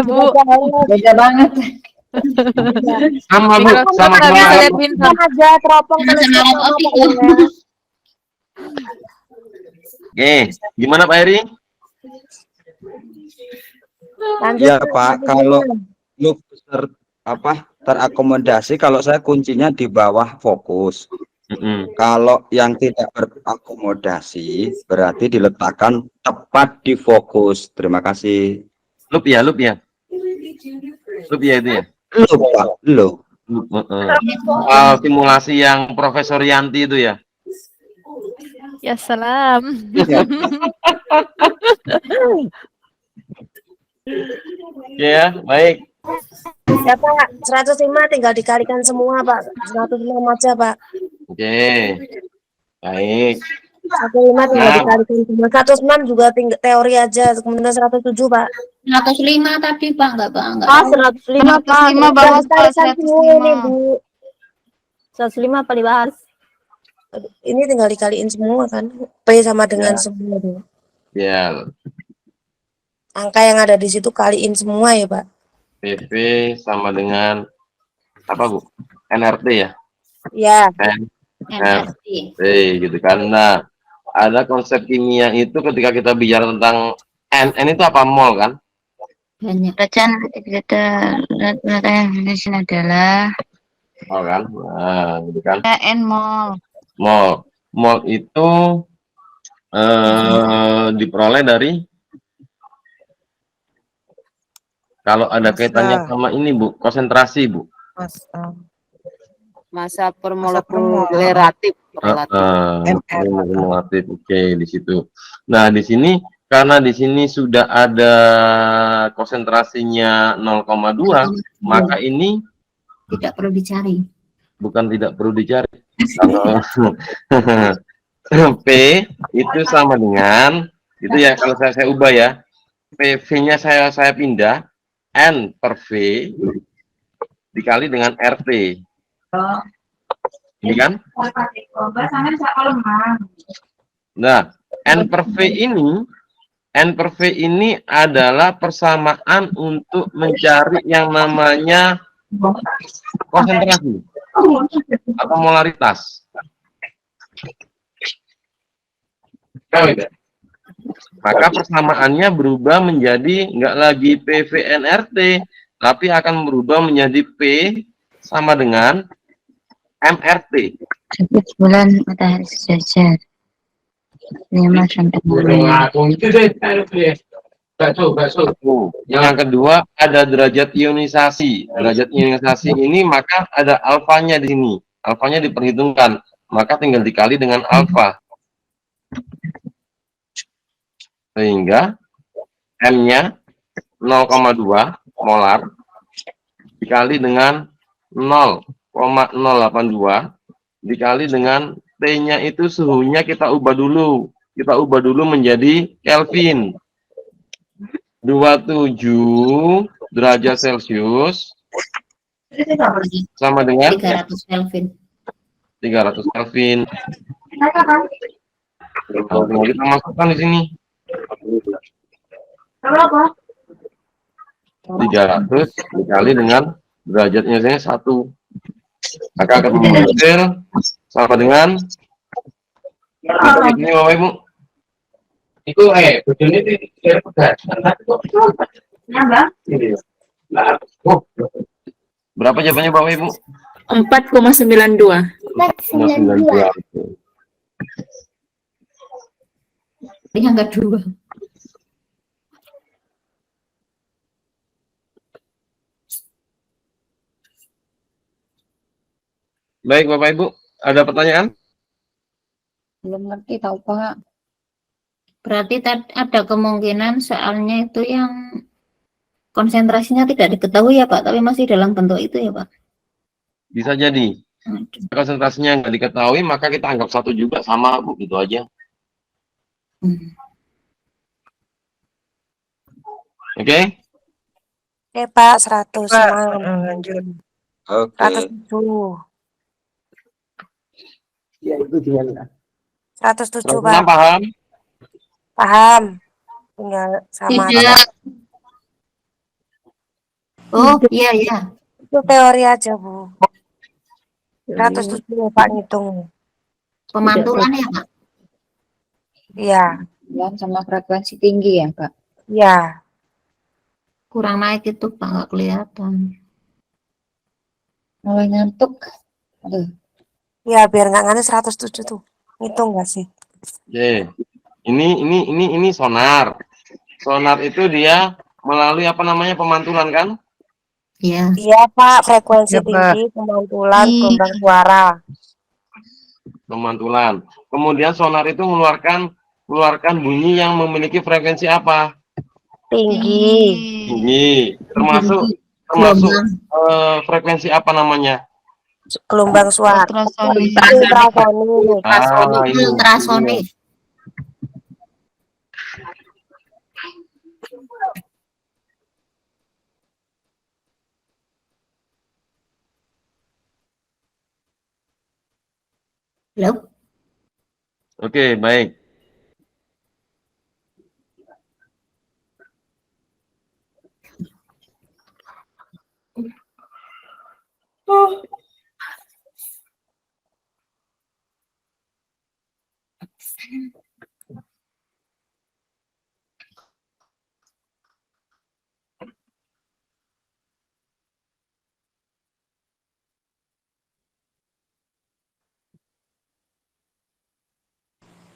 Bu. beda banget. Sama Bu, sama nggak bisa sama. lihat bintang. Sama aja teropong teleskop sama pokoknya. Oke, gimana Pak Eri? Lanjut. Ya Pak, kalau lu terakomodasi, kalau saya kuncinya di bawah fokus. Kalau yang tidak berakomodasi berarti diletakkan tepat di fokus. Terima kasih. Loop ya. Loop ya itu ya. Loop. Simulasi yang Profesor Yanti itu ya. Ya salam. Ya, baik. Ya Pak, 105 tinggal dikalikan semua Pak. 106 aja Pak. Oke. Baik. 105 tinggal dikalikan semua. 106 juga teori aja. Kemudian 107 Pak. 105 tadi, Pak, enggak, Pak? Enggak. 105 Pak. bawah Dikalikan semua ini Bu. 105 paling bahas. Ini tinggal dikaliin semua kan. P sama dengan semua tuh. Ya, Angka yang ada di situ kaliin semua ya Pak. PP sama dengan apa Bu? NRT ya? Ya. NRT. Gitu kan. Nah, ada konsep kimia itu ketika kita bicara tentang N itu apa? Mol kan? Banyak. Bacaan kita yang di sini adalah Mol kan? Nah, gitu kan. N mol. Mol itu diperoleh dari kalau ada kaitannya sama ini Bu, konsentrasi Bu. Masa per molekul relatif. Relatif, oke di situ. Nah di sini karena di sini sudah ada konsentrasinya 0,2, maka ini Tidak perlu dicari. bukan tidak perlu dicari. Kalau P itu sama dengan itu ya, kalau saya ubah ya, PV-nya saya pindah, N per V dikali dengan RT. Ini kan? Nah, N per V ini adalah persamaan untuk mencari yang namanya konsentrasi atau molaritas. Maka persamaannya berubah menjadi nggak lagi PVNRT, tapi akan berubah menjadi P sama dengan MRT. Bulan matahari sejajar 5 sampai 6. Yang kedua ada derajat ionisasi. Derajat ionisasi ini maka ada alfanya di sini. Alfanya diperhitungkan, maka tinggal dikali dengan alfa. Sehingga M-nya 0,2 molar dikali dengan 0,082 dikali dengan T-nya itu suhunya kita ubah dulu. Kita ubah dulu menjadi Kelvin. 27 derajat Celcius sama dengan 300 Kelvin. 300 Kelvin. Tinggal kita masukkan di sini. 300 dikali dengan derajatnya saya 1. Maka akan menghasil sama dengan ini Bapak Ibu. Itu begini berapa jawabannya Bapak Ibu? 4,92. 92. Ini angka 2. Baik Bapak Ibu, ada pertanyaan? Belum ngerti tahu Pak. Berarti ada kemungkinan soalnya itu yang konsentrasinya tidak diketahui ya Pak, tapi masih dalam bentuk itu ya Pak. Bisa jadi. Konsentrasinya nggak diketahui, maka kita anggap 1 juga sama Bu, gitu aja. Oke? Oke Pak, 100 Pak, senang. lanjut. Oke. 107. Ya itu gimana? 107 Paham? Pak. Paham? Paham. Tinggal sama. Tidak. Oh, iya iya. Itu teori aja Bu. 107 ya, Pak ngitung. Pemantulan ya Pak. Iya. Dan sama frekuensi tinggi ya Pak. Iya. Kurang naik itu Pak, nggak kelihatan. Mulai ngantuk. Aduh. Ya biar nggak ngantuk 107 tuh. Ngitung nggak sih? Oke. Ini sonar. Sonar itu dia melalui apa namanya pemantulan kan? Iya. Iya Pak, frekuensi Iya, Pak. tinggi, pemantulan, Iya. gelombang suara. Pemantulan. Kemudian sonar itu mengeluarkan bunyi yang memiliki frekuensi apa? Tinggi. Tinggi. Termasuk frekuensi apa namanya? Gelombang suara. Ultrasonik. Ultrasonik. Ini. Ultrasonik. Halo? Oke, baik.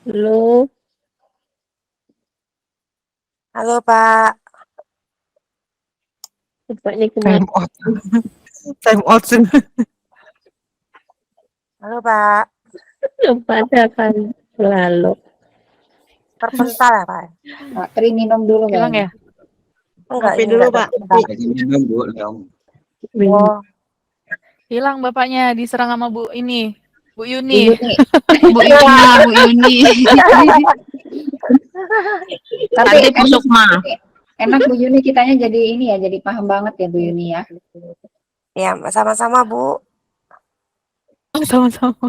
Halo. Halo Pak. Bapaknya Time out. Time out. Halo Pak. pada kan lalu. Terpental ya Pak? Pak Tri minum dulu Hilang ya? Enggak, Kopi ini dulu, enggak Pak. terpental. Lagi minum Bu, Leong. Oh, Hilang bapaknya diserang sama Bu ini. Bu Bu Yuni. Yuni. Bu Yuni, Bu Yuni. Tapi Nanti Bu Sukma. enak Bu Yuni kitanya jadi ini ya, jadi paham banget ya Bu Yuni ya. ya sama-sama Bu. Sama-sama.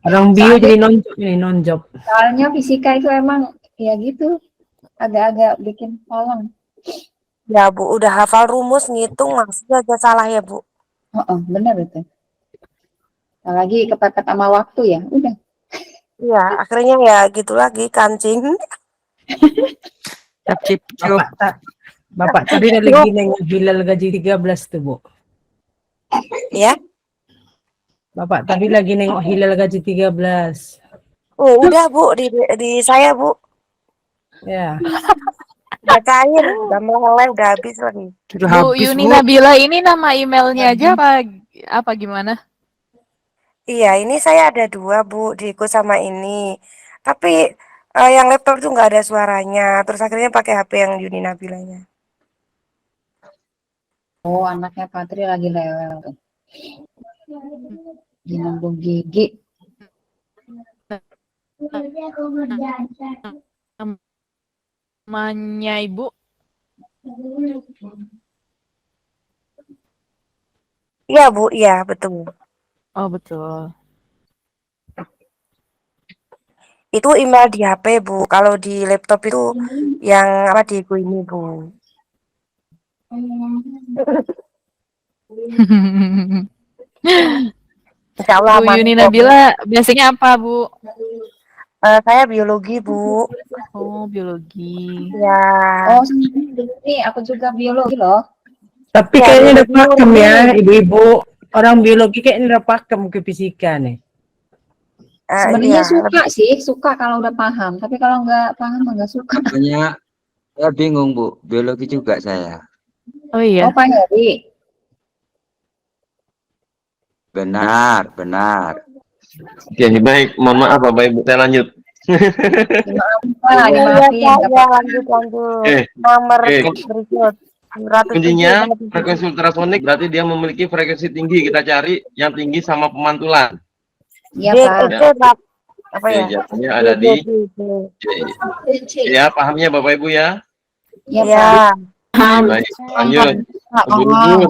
Orang bio jadi non-job. Soalnya fisika itu emang ya gitu, agak-agak bikin tolong. Ya Bu, udah hafal rumus ngitung masih aja salah ya Bu. Oh, benar itu. Apalagi kepepet sama waktu ya, udah. Iya, akhirnya ya gitu lagi kancing. Cip. Bapak tadi lagi nengok hilal gaji 13 tuh, Bu. Ya. Bapak tadi lagi nengok hilal gaji 13. Oh, udah Bu di saya Bu. Ya. Udah cair, udah meleleh, udah habis lagi. Sudah Bu habis, Yuni Bu. Nabila ini nama emailnya aja apa gimana? Iya, ini saya ada 2 Bu, Diego sama ini. Tapi yang laptop tuh nggak ada suaranya. Terus akhirnya pakai HP yang Yuni Nabilanya. Oh, anaknya Patri lagi lewel tuh. Nyambung gigi. Namanya Ibu Iya Bu, iya betul. Oh, betul. Itu email di HP Bu. Kalau di laptop itu yang apa di Ego ini Bu. Insya Allah Bu aman Yuni kok, Bu. Nabila, biasanya apa, Bu? Saya biologi Bu. Oh, biologi. Ya. Oh, ini aku juga biologi loh. Tapi Ya, kayaknya udah biologi pakem ya, murni. ibu-ibu. Orang biologi kayaknya udah pakem ke fisika nih. Sebenarnya Iya, suka sih, suka kalau udah paham. Tapi kalau nggak paham nggak suka. Makanya saya bingung, Bu. Biologi juga saya. Oh iya. Oh, Pak Heri. Benar, benar. Oke, baik. Mohon maaf Bapak Ibu, saya lanjut. Pak, dimaafin. ya, nggak apa-apa. lanjut. Oke, Nomor oke. berikut. 107, Kuncinya 107. frekuensi ultrasonik berarti dia memiliki frekuensi tinggi. Kita cari yang tinggi sama pemantulan. Iya, D, Pak. D, Pak. Apa Oke, ya? jatuhnya ada di D. ya, pahamnya Bapak Ibu ya. Iya, Ya. Pak. Baik, lanjut. Ubur-ubur.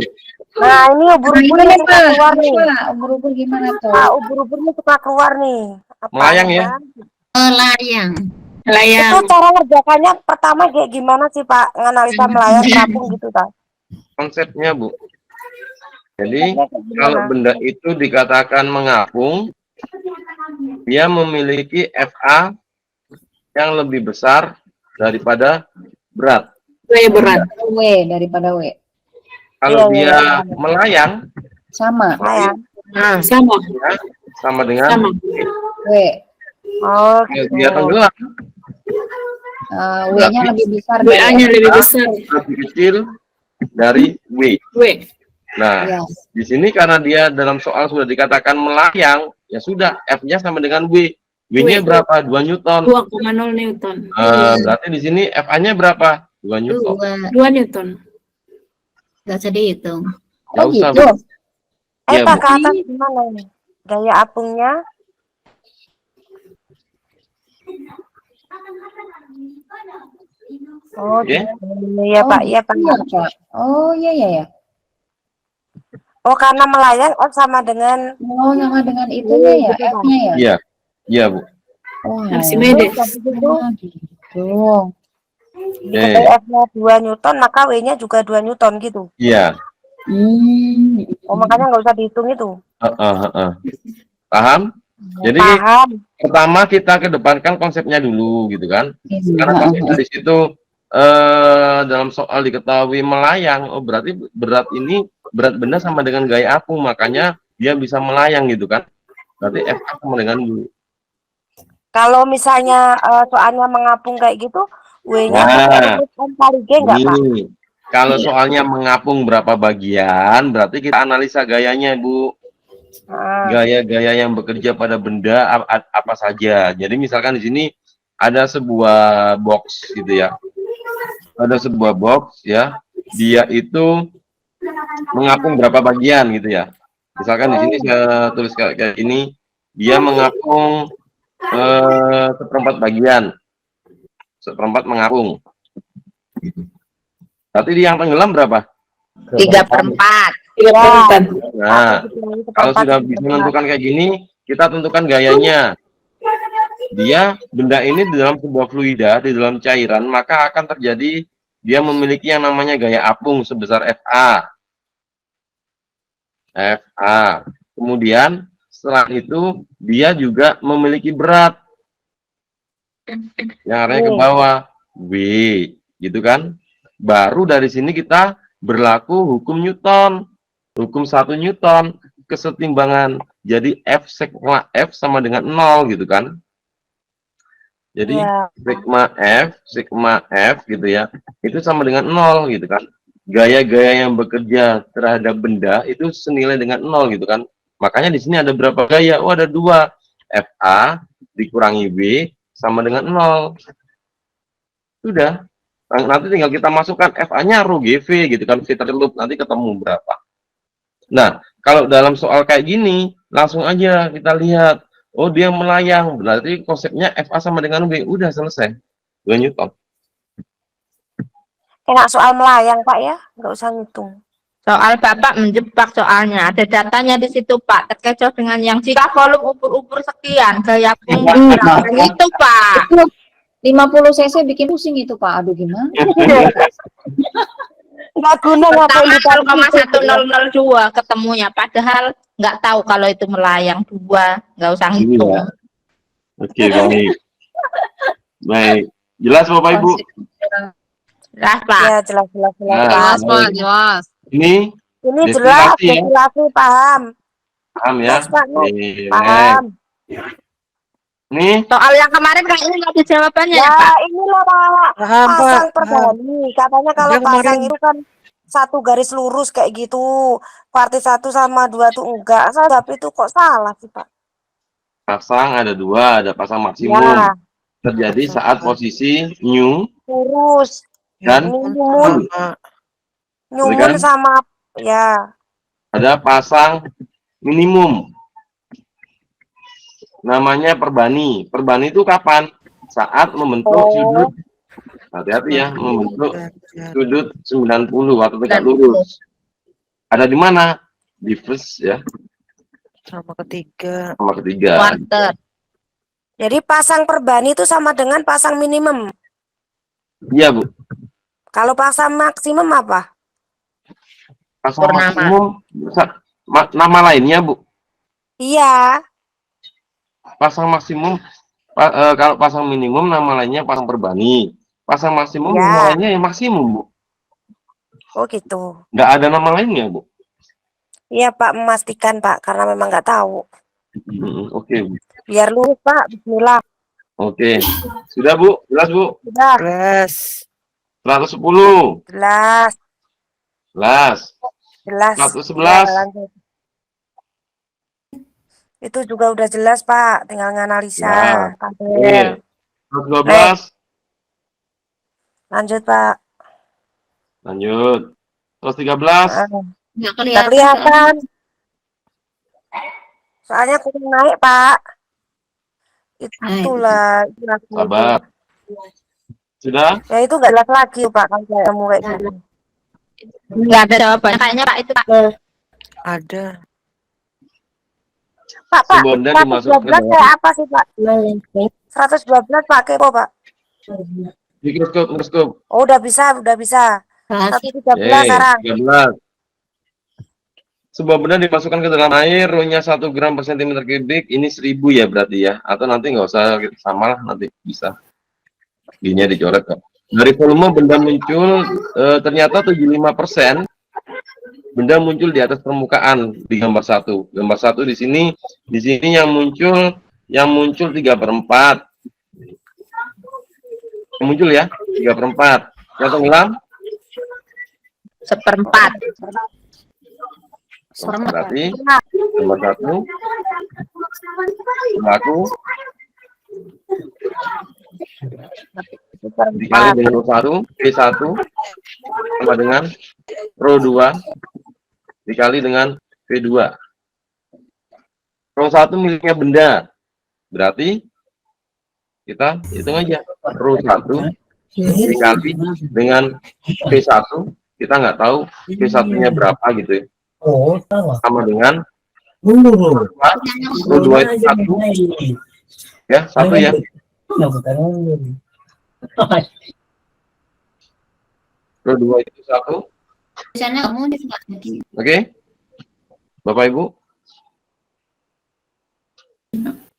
Nah, ini ubur-ubur Gimana, yang suka Pak? keluar nih. Pak, ubur-ubur gimana tuh? Ubur-ubur ini suka keluar nih. Apa Melayang ya? Melayang. Itu cara ngerjakannya pertama kayak gimana sih Pak? Nganalisa melayang kampung gitu Pak. Konsepnya Bu. Jadi Konsepnya kayak gimana? kalau benda itu dikatakan mengapung, dia memiliki FA yang lebih besar daripada berat. Berat. W daripada W. Kalau Iya, dia iya. melayang, Sama. Melayang. ya, sama dengan W. Oh, ya, gitu. dia tenggelam, W-nya lebih besar. lebih kecil dari W. Nah, Iya. di sini karena dia dalam soal sudah dikatakan melayang, ya sudah F-nya sama dengan W. W-nya berapa? 2 Newton. 2,0 Newton. Berarti di sini FA-nya berapa? 2 Newton. 2 2 Newton. nggak usah dihitung. Nggak Oh, usah, gitu. Bu. Ya, Pak Bu. ke atas gimana nih? Gaya apungnya? Oh, Oke. iya Pak, iya Pak. Iya, Pak. Oh, iya, iya, ya. Oh, karena melayang F sama dengan Oh, sama dengan itunya ya, gitu, Pak. F-nya ya. Iya. Iya, Bu. Oh, Archimedes. Terus habis itu gitu. diketahui F-nya 2 Newton, maka W-nya juga 2 Newton gitu. Iya. Oh, makanya nggak usah dihitung itu. Paham? Jadi Paham. pertama kita kedepankan konsepnya dulu gitu kan. Karena konsepnya di situ dalam soal diketahui melayang, oh berarti berat ini berat benda sama dengan gaya apung, makanya dia bisa melayang gitu kan. Berarti F sama dengan U. Kalau misalnya soalnya mengapung kayak gitu, W-nya Nah, M kali G nggak Pak? ini kalau soalnya mengapung berapa bagian, berarti kita analisa gayanya, Bu. Gaya-gaya yang bekerja pada benda apa saja. Jadi misalkan di sini ada sebuah box gitu ya. Ada sebuah box ya. Dia itu mengapung berapa bagian gitu ya. Misalkan di sini saya tulis kayak ini, dia mengapung seperempat bagian. Seperempat mengapung. Berarti di yang tenggelam berapa? 3/4. Nah, kalau sudah bisa menentukan kayak gini, kita tentukan gayanya. Dia, benda ini di dalam sebuah fluida, di dalam cairan, maka akan terjadi, dia memiliki yang namanya gaya apung sebesar FA. FA. Kemudian, setelah itu, dia juga memiliki berat. Yang arahnya ke bawah. W. Gitu kan? Baru dari sini kita berlaku hukum Newton. Hukum 1 Newton, kesetimbangan. Jadi F sigma F sama dengan 0 gitu kan. Jadi sigma F gitu ya. Itu sama dengan 0 gitu kan. Gaya-gaya yang bekerja terhadap benda itu senilai dengan 0 gitu kan. Makanya di sini ada berapa gaya? Oh, ada 2. FA dikurangi B sama dengan 0. Sudah. Nanti tinggal kita masukkan FA-nya rho GV gitu kan. Filter loop nanti ketemu berapa. Nah, kalau dalam soal kayak gini, langsung aja kita lihat, oh dia melayang, berarti konsepnya FA sama dengan W, udah selesai. 2 Newton. Enak soal melayang Pak ya, nggak usah ngitung. Soal Bapak menjebak soalnya. Ada datanya di situ Pak. Terkecoh dengan yang jika volume ukur-ukur sekian, gaya punggung berapa. Itu Pak. 50 cc bikin pusing itu Pak. Aduh gimana? Nggak guna ngapain Pertama ditarik 0,1002 ketemunya. Padahal nggak tahu kalau itu melayang 2. Nggak usah ngitung. Iya. Oke, baik. Baik. Jelas Bapak Ibu? Jelas Pak. Ya jelas. Nah, baik. jelas. Ini Ini jelas, destilasi ya? destilasi paham. Paham ya? Next, Pak, next. Oke, Paham. Nih, Soal yang kemarin kayaknya nggak ada jawabannya ya Ya Pak. ini loh Pak, Paham, Pak. pasang Paham. perbani. Katanya kalau Udah kemarin. pasang itu kan satu garis lurus kayak gitu. Partai 1 sama 2 tuh enggak. Tapi itu kok salah sih Pak? pasang ada 2, ada pasang maksimum. Ya, Terjadi saat posisi new lurus. dan Nyumun, Sama. nyumun kan? sama ya. ada pasang minimum. Namanya perbani. Perbani itu kapan? Saat membentuk sudut. Hati-hati ya, membentuk sudut 90 atau tegak lurus. Ada di mana? Di first ya, Sama ketiga. sama ketiga. Quarter. Jadi pasang perbani itu sama dengan pasang minimum. Iya, Bu. Kalau pasang maksimum apa? Pasang Purnama. maksimum nama lainnya, Bu. Iya. Pasang maksimum kalau pasang minimum nama lainnya pasang perbani. Pasang maksimum Ya. nama lainnya ya maksimum, Bu. Oh gitu. Nggak ada nama lainnya, Bu. Iya Pak, memastikan Pak, karena memang nggak tahu. Oke, Bu. Biar lurus Pak, bismillah. Oke. Sudah, Bu? Jelas, Bu? Sudah, Plus. 110. jelas, Jelas. jelas. 111. Ya, lanjut. Itu juga udah jelas Pak, tinggal nganalisa. Ya. Tabel. Oke. 112. Lanjut Pak. Lanjut. 113. Nggak Nggak kelihatan. kelihatan. Soalnya kurang naik Pak. Itulah. Sabar. Sudah? Ya itu nggak jelas lagi Pak, kalau saya kamu kayak gitu. Nggak ada jawabannya kayaknya Pak itu Pak. Ada. Pak, Sumbonden dimasuk ke 112 dalam kayak apa sih Pak? 112 pakai kok Pak. mikroskop. Oh udah bisa, udah bisa. 113 sekarang. 13. Sebuah benda dimasukkan ke dalam air, ruhnya 1 gram per cm kubik, ini 1000 ya berarti ya. Atau nanti nggak usah sama lah, nanti bisa. Gini dicoret kok. Dari volume benda muncul, ternyata 75% benda muncul di atas permukaan di gambar 1. Gambar 1 di sini yang muncul 3/4. Muncul ya 3/4. Yang tenggelam 1/4. berarti nomor 1 berlaku dikali dengan rho 1 P1 sama dengan rho 2 dikali dengan P2. Rho 1 miliknya benda, berarti kita hitung aja rho 1 dikali dengan P1, kita nggak tahu P1 nya berapa gitu ya. Sama dengan rho 2 itu 1 ya, 1 ya. Rho 2 itu 1. Misalnya kamu nggak jadi. Oke, Bapak Ibu.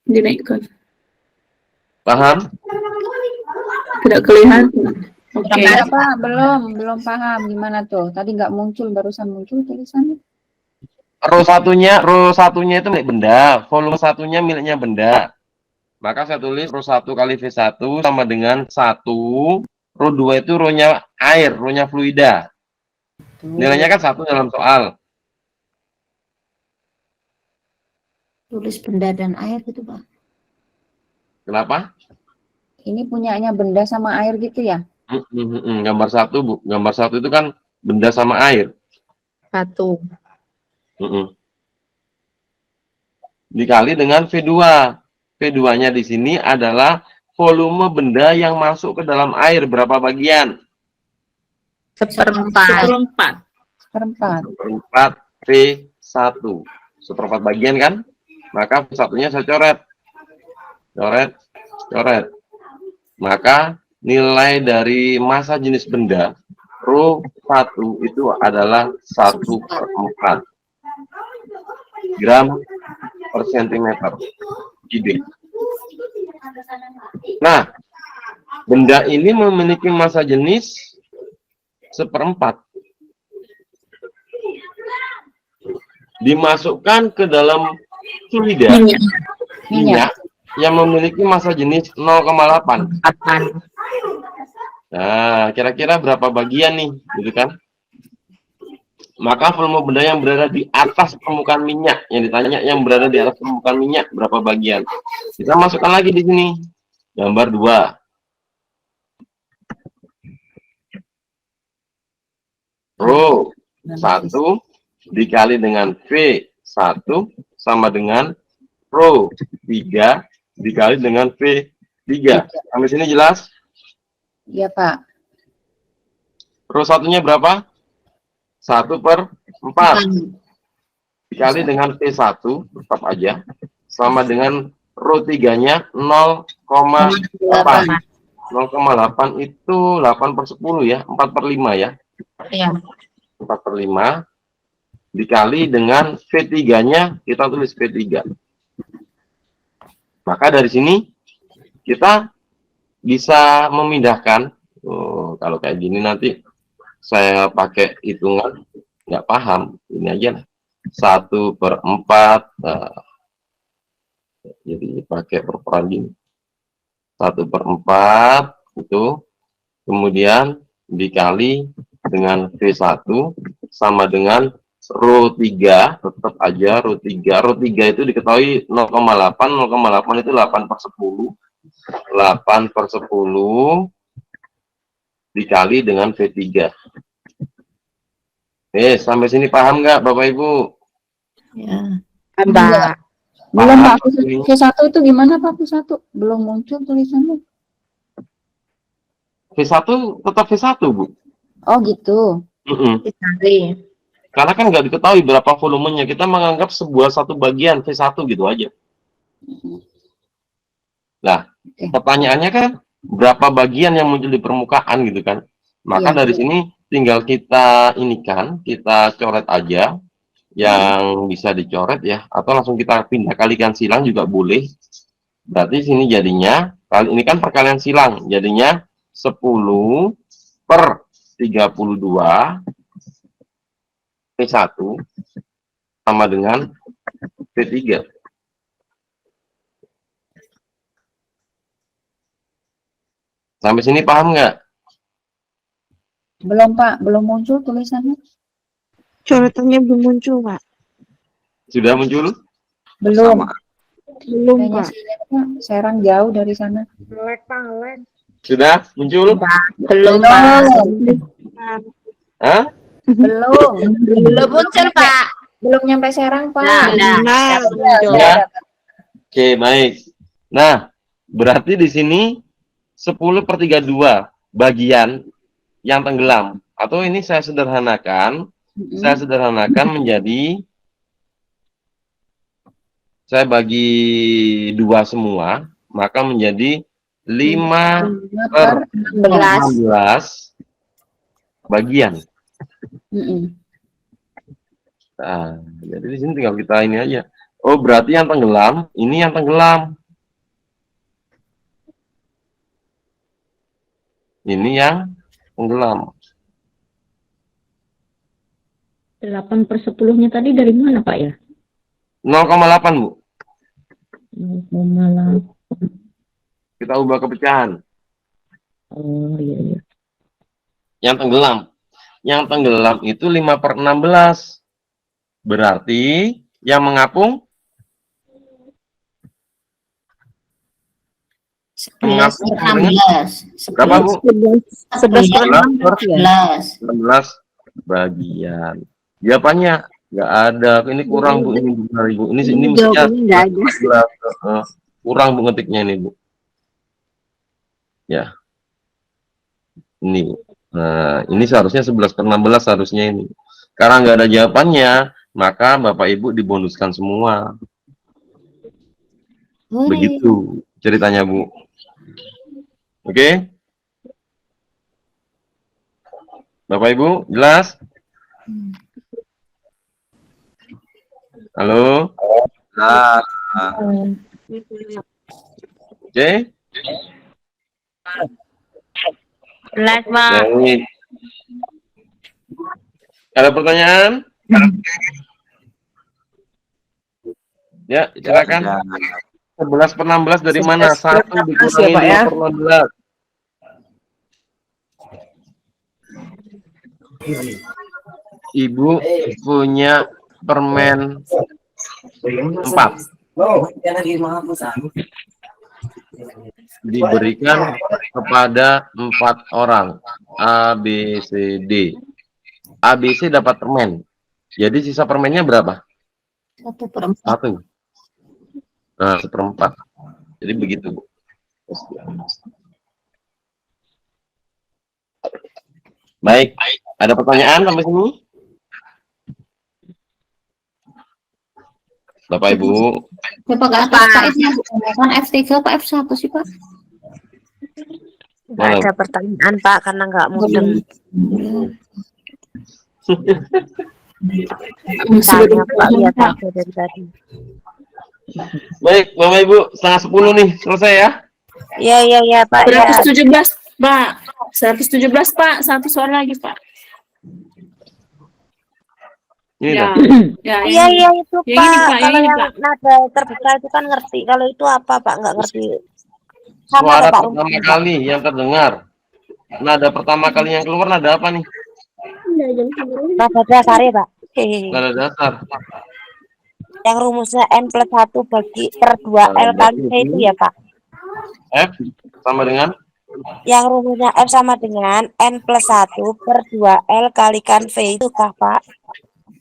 Dinaikkan. Paham? Tidak kelihatan. Oke. Pak, belum paham gimana tuh. Tadi nggak muncul, barusan muncul tulisannya. Rho satunya itu milik benda, volume satunya miliknya benda. Maka saya tulis rho 1 kali V1 sama dengan 1, rho 2 itu rho-nya air, rho-nya fluida. Nilainya kan 1 dalam soal. Tulis benda dan air gitu Pak. Kenapa? Ini punyanya benda sama air gitu ya? Gambar 1, Bu. Gambar 1 itu kan benda sama air. 1. Dikali dengan V2. V2-nya di sini adalah volume benda yang masuk ke dalam air berapa bagian. Seperempat. Seperempat V1. Seperempat bagian kan? Maka V1-nya saya coret. Coret. Maka nilai dari massa jenis benda Rho 1 itu adalah 1/4 gram per sentimeter kubik. Nah, benda ini memiliki massa jenis 1/4. Dimasukkan ke dalam fluida minyak yang memiliki massa jenis 0,8. Nah, kira-kira berapa bagian nih, gitu kan? Maka volume benda yang berada di atas permukaan minyak, yang ditanya yang berada di atas permukaan minyak berapa bagian? Kita masukkan lagi di sini. Gambar 2. Rho 1 dikali dengan V1 sama dengan Rho 3 dikali dengan V3. Sampai sini jelas? Iya, Pak. Rho 1-nya berapa? 1/4 dikali dengan V1 tetap aja sama dengan Rho 3-nya 0,8. 0,8 itu 8/10 ya, 4/5 ya. Iya. 4/5 dikali dengan V3-nya, kita tulis V3. Maka dari sini kita bisa memindahkan. Kalau kayak gini nanti saya pakai hitungan nggak paham, ini aja lah 1/4. Jadi pakai perperan gini 1/4 itu kemudian dikali dengan V1 sama dengan Rho 3, tetap aja Rho 3 itu diketahui 0,8 itu 8/10 dikali dengan V3. Sampai sini paham nggak Bapak Ibu? Ya. Mbak. Belum, Pak. Paham? V1 itu gimana, Pak? V1 belum muncul tulisannya. V1 tetap V1 Bu. Oh gitu. Dicari. Karena kan nggak diketahui berapa volumenya, kita menganggap sebuah satu bagian V1 gitu aja. Nah, pertanyaannya kan berapa bagian yang muncul di permukaan gitu kan? Maka dari sini tinggal kita inikan, kita coret aja yang bisa dicoret ya, atau langsung kita pindah kalikan silang juga boleh. Berarti sini jadinya, kali ini kan perkalian silang, jadinya 10/32 V1 sama dengan V3. Sampai sini paham nggak? Belum, Pak. Belum muncul tulisannya. Coretannya belum muncul, Pak. Sudah muncul? Belum. Belum, Kayaknya Pak. sini, Pak. Serang jauh dari sana. Sudah muncul? Belum, Pak. Hah? Belum. Belum muncul, Pak. Belum nyampe Serang, Pak. Ya. Oke, baik. Nah, berarti di sini 10/32 bagian yang tenggelam, atau ini saya sederhanakan menjadi, saya bagi 2 semua, maka menjadi 5/16 bagian. Nah, jadi di sini tinggal kita ini aja. Oh, berarti yang tenggelam, ini yang tenggelam. Ini yang tenggelam. 8/10-nya tadi dari mana, Pak ya? 0,8 Bu. 0,8. Kita ubah ke pecahan. Oh iya. Yang tenggelam itu 5/16. Berarti yang mengapung 16. berapa Bu? 11. 16 bagian. Jawabannya nggak ada. Ini kurang Bu, ini benar Ibu. Ini mestinya kurang Bu ngetiknya ini Bu. Ya. Ini Bu. Nah, ini seharusnya 11/16 harusnya ini. Karena nggak ada jawabannya, maka Bapak Ibu dibonuskan semua. Begitu ceritanya, Bu. Oke? Bapak Ibu, jelas? Halo? Nah, Oke? Jelas, Pak. Baik. Ada pertanyaan? Ya, silakan. 11/16 dari mana? 1 dikurangi Pak, ya. 2/16. Ibu punya permen 4. Diberikan kepada 4 orang. A, B, C, D. A, B, C dapat permen. Jadi sisa permennya berapa? 1/4. 1. Nah, 1/4. Jadi begitu, Bu. Baik. Ada pertanyaan sampai sini? Bapak Ibu. Coba ke atas Pak F-nya bukan F3 apa F1 sih Pak? Nggak ada pertanyaan Pak karena nggak mudeng. Tanya Pak lihat aja dari tadi. Baik, Bapak Ibu, 9:30 nih, selesai ya? Iya Pak. Ya. 117 Pak. 117 Pak. Satu soal lagi Pak. Ini Ya. dah. Iya itu Yang Pak. ini, Pak, yang Kalau ini, yang Pak. nada terbuka itu kan ngerti. Kalau itu apa Pak? Nggak ngerti. Sama Suara ada Pak pertama rumusnya, Pak. kali yang terdengar. Nada pertama kali yang keluar nada apa nih? Nada dasar ya Pak. Hehehe. Nada dasar. Yang rumusnya N+1 bagi per 2L kali V itu ya Pak. F sama dengan Yang rumusnya F sama dengan N+1 per 2L kalikan V itu kah Pak?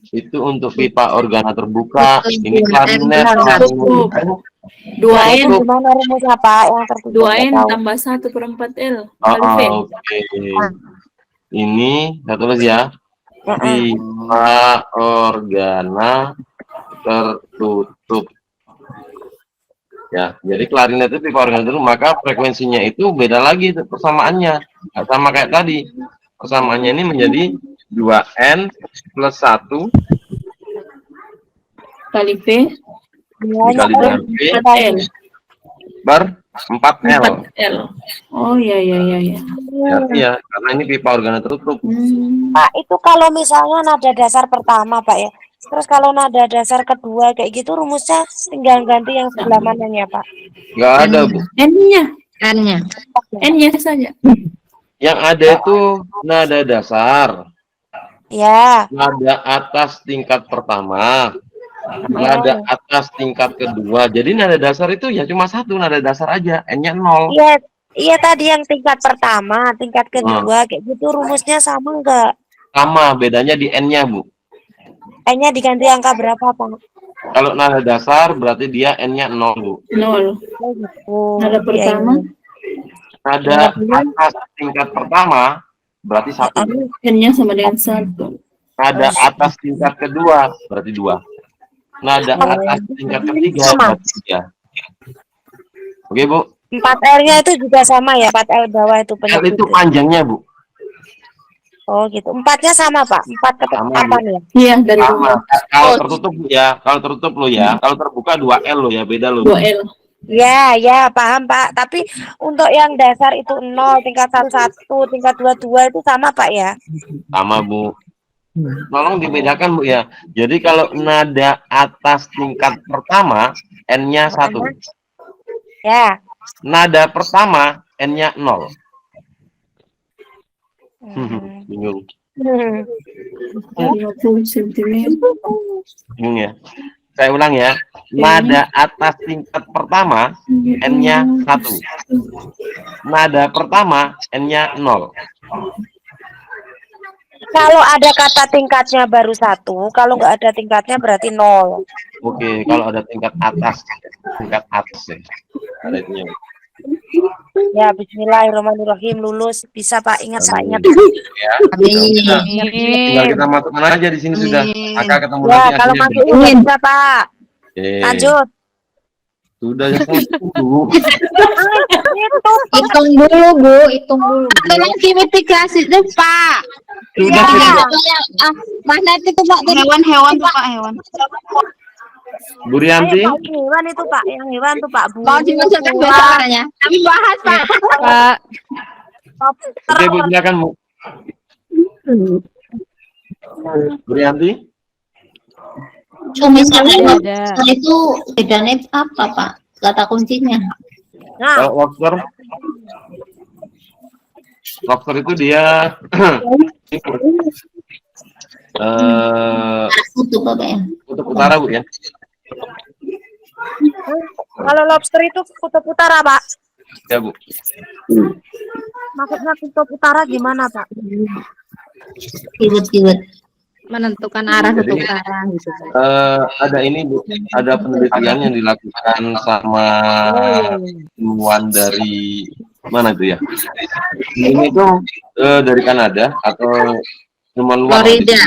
itu untuk pipa organa terbuka. Ini klarinet. Cukup. 2N. Gimana rumusnya Pak? Yang tertutup 2N nggak tahu. tambah 1/4L kali V. Oke. Ini satu lagi ya. Pipa organa tertutup. Ya, jadi klarinet itu pipa organa tertutup, maka frekuensinya itu beda lagi itu persamaannya. Nggak sama kayak tadi. Persamaannya ini menjadi 2N plus 1 Kali V. dikali dengan V 4L. bar 4L. 4L. Oh iya. Ya, karena ini pipa organa tertutup. Pak, itu kalau misalnya nada dasar pertama Pak ya. Terus kalau nada dasar kedua kayak gitu rumusnya tinggal ganti yang sebelah mananya Pak? Nggak ada, Bu. N-nya saja. Yang ada itu nada dasar, Ya. nada atas tingkat pertama, nada atas tingkat kedua. Jadi nada dasar itu ya cuma satu nada dasar aja, N-nya 0. Iya tadi yang tingkat pertama, tingkat kedua kayak gitu rumusnya sama enggak? Sama, bedanya di N-nya, Bu. N-nya diganti angka berapa Pak? Kalau nada dasar berarti dia N-nya 0, Bu. 0. Oh gitu. Nada pertama. Nada atas tingkat pertama berarti 1. N-nya sama dengan 1. Nada atas tingkat kedua berarti 2. Nada atas tingkat ketiga berarti 3. Oke, Bu. 4L-nya itu juga sama ya, 4L bawah itu L itu penyebut. panjangnya, Bu. Oh gitu. 4-nya sama Pak. 4 ke Sama, 8 ya? Iya, dari Sama. Kalau tertutup Bu, ya, kalau tertutup lo ya, kalau terbuka 2L lo ya, beda lo. 2L. Ya, paham Pak. Tapi untuk yang dasar itu 0, tingkat 1, tingkat 22 itu sama Pak ya? Sama, Bu. Tolong dibedakan, Bu ya. Jadi kalau nada atas tingkat pertama N-nya 1. Ya. Nada pertama N-nya 0. Bingung. 50 cm. Bingung ya. Saya ulang ya. Nada atas tingkat pertama N-nya 1. Nada pertama N-nya 0. Kalau ada kata tingkatnya baru 1, kalau nggak ada tingkatnya berarti 0. Oke, kalau ada tingkat atas ya. Ada itunya. Ya, Bismillahirrahmanirrahim, lulus. Bisa Pak, ingat Pak, ingat. Ya. Amin. Tinggal kita masukkan aja di sini sudah. Maka ketemu Ya, nanti kalau hasilnya. masuk udah bisa Pak. Oke. Lanjut. Sudah ya Bu. Itu Hitung dulu, Bu, hitung dulu. Ada lagi mitigasi tuh, Pak. Sudah. Mana itu Pak? Hewan-hewan tuh Pak, hewan. Bu Rianti. Pak, hewan itu Pak, yang hewan tuh Pak. Mau dimasukkan besok warnanya. Kami bahas, Pak. Pak. Oke Bu, silakan Bu. Bu Rianti. Misalnya Ada. itu bedanya apa Pak? Kata kuncinya. Nah, Kalau lobster itu dia Kutub apa ya? kutub utara Bu ya. kalau lobster itu kutub utara Pak. Ya Bu. Maksudnya kutub utara gimana Pak? Kiwet-kiwet. Menentukan arah ke Jadi, utara gitu. ada ini Bu, ada penelitian yang dilakukan sama ilmuwan dari mana itu ya? Ini itu dari Kanada atau ilmuwan luar. Florida.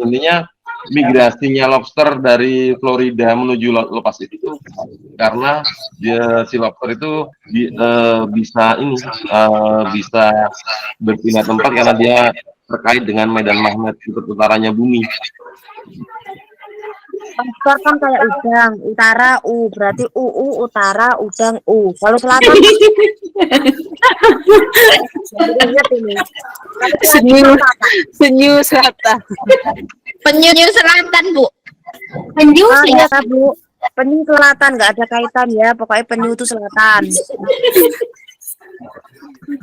Intinya migrasinya lobster dari Florida menuju lepas itu karena si lobster itu bisa berpindah tempat karena dia terkait dengan medan magnet kutub utaranya bumi. Lobster kan kayak udang, utara U, berarti utara, udang U. Kalau selatan ingat ini. Penyu selatan. Penyu selatan, Bu. Penyu Iya Bu, penyu selatan nggak ada kaitan ya, pokoknya penyu itu selatan.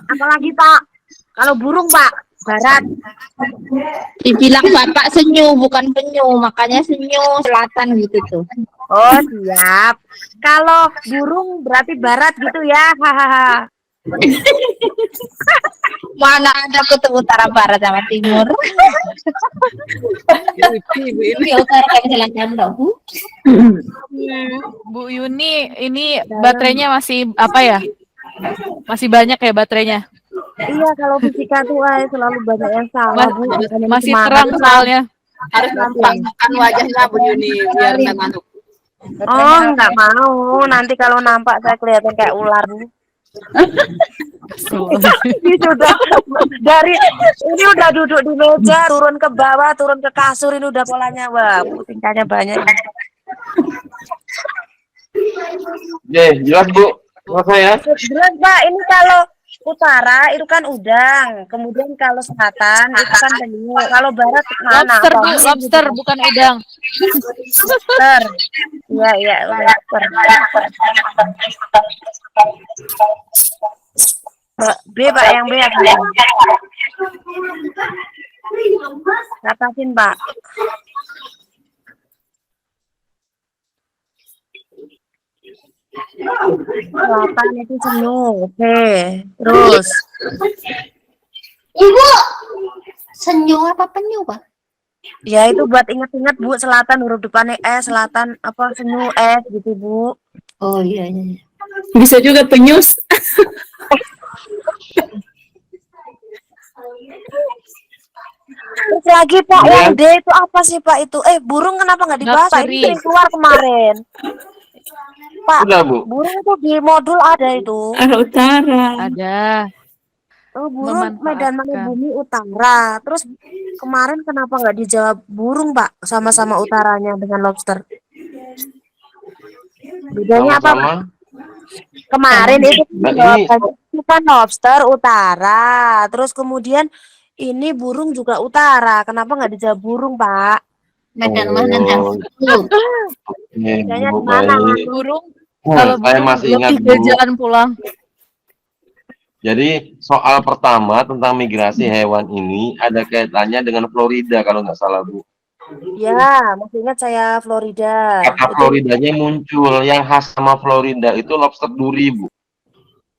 Apalagi Pak, kalau burung Pak, barat. Dibilang Bapak senyu, bukan penyu. Makanya senyu selatan gitu tuh. Oh siap. Kalau burung berarti barat gitu ya, hahaha. Mana ada kutub utara, barat, sama timur. Ini utara kayak selatan dong Bu. Bu Yuni, ini baterainya masih apa ya? Masih banyak ya baterainya? Iya, kalau fisika tuh selalu banyak yang salah Bu. Makanya Masih semangat. terang soalnya. Harus nampakkan wajahnya Bu Yuni biar nggak ngantuk. Oh, nggak mau. Nanti kalau nampak saya kelihatan kayak ular. Ini sudah ini udah duduk di meja, turun ke bawah, turun ke kasur, ini udah polanya. Wah, Bu, tingkahnya banyak. Jelas Bu. Selesai ya. Jelas Pak, ini kalau utara itu kan udang, kemudian kalau selatan itu kan penyu, kalau barat mana? Lobster Bu, Apa? lobster bukan udang. Lobster. Iya, lobster. B Pak, yang B apa? Katasin Pak. Selatan itu penyu, oke. Terus Ibu, senyu apa penyu Pak? ya itu buat ingat-ingat Bu, selatan huruf depannya S, selatan apa penyu S gitu Bu. Oh iya. Bisa juga penyus. Terus lagi Pak, yang D itu apa sih Pak itu? Burung kenapa nggak dibahas? Pak, ini sering keluar kemarin. Pak, Udah Bu. burung itu di modul ada itu. Arah utara. Ada. Oh, burung medan magnet bumi utara. Terus kemarin kenapa nggak dijawab burung Pak? Sama-sama utaranya dengan lobster. Bedanya apa Pak? Sama-sama. Kemarin itu Nah, jawabannya itu kan lobster utara. Terus kemudian ini burung juga utara. Kenapa nggak dijawab burung Pak? Medan magnet yang Bedanya Bu, di mana? baik. Burung Saya masih ingat lebih ke Bu. jalan pulang. Jadi soal pertama tentang migrasi hewan ini ada kaitannya dengan Florida kalau nggak salah Bu. Ya, masih ingat saya Florida. Kata Floridanya muncul, yang khas sama Florida itu lobster duri Bu.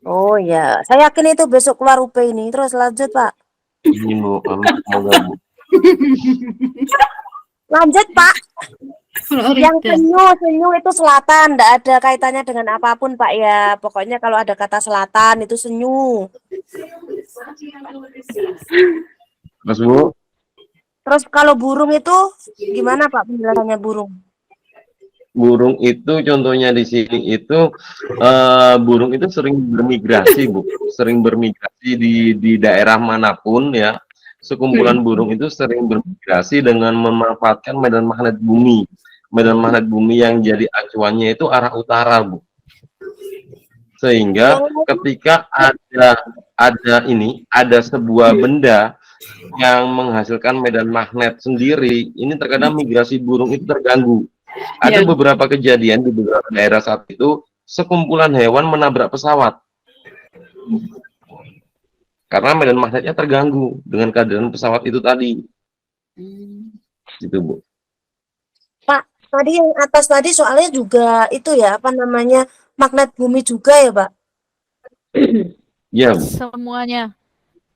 Oh ya, saya yakin itu besok keluar UP ini. Terus lanjut Pak. Ini Bu, amin semoga Bu. Lanjut Pak. Yang senyu itu selatan, enggak ada kaitannya dengan apapun Pak ya. Pokoknya kalau ada kata selatan itu senyu. Terus Bu, Terus kalau burung itu gimana Pak penjelasannya burung? burung itu contohnya di sini itu burung itu sering bermigrasi Bu, sering bermigrasi di daerah manapun ya. Sekumpulan burung itu sering bermigrasi dengan memanfaatkan medan magnet bumi. Medan magnet bumi yang jadi acuannya itu arah utara Bu. Sehingga ketika ada sebuah benda yang menghasilkan medan magnet sendiri, ini terkadang migrasi burung itu terganggu. Ada beberapa kejadian di beberapa daerah saat itu, sekumpulan hewan menabrak pesawat. Karena medan magnetnya terganggu dengan keadaan pesawat itu tadi. Gitu, Bu. Pak, tadi yang atas tadi soalnya juga itu ya, apa namanya, magnet bumi juga ya, Pak? Iya, Bu.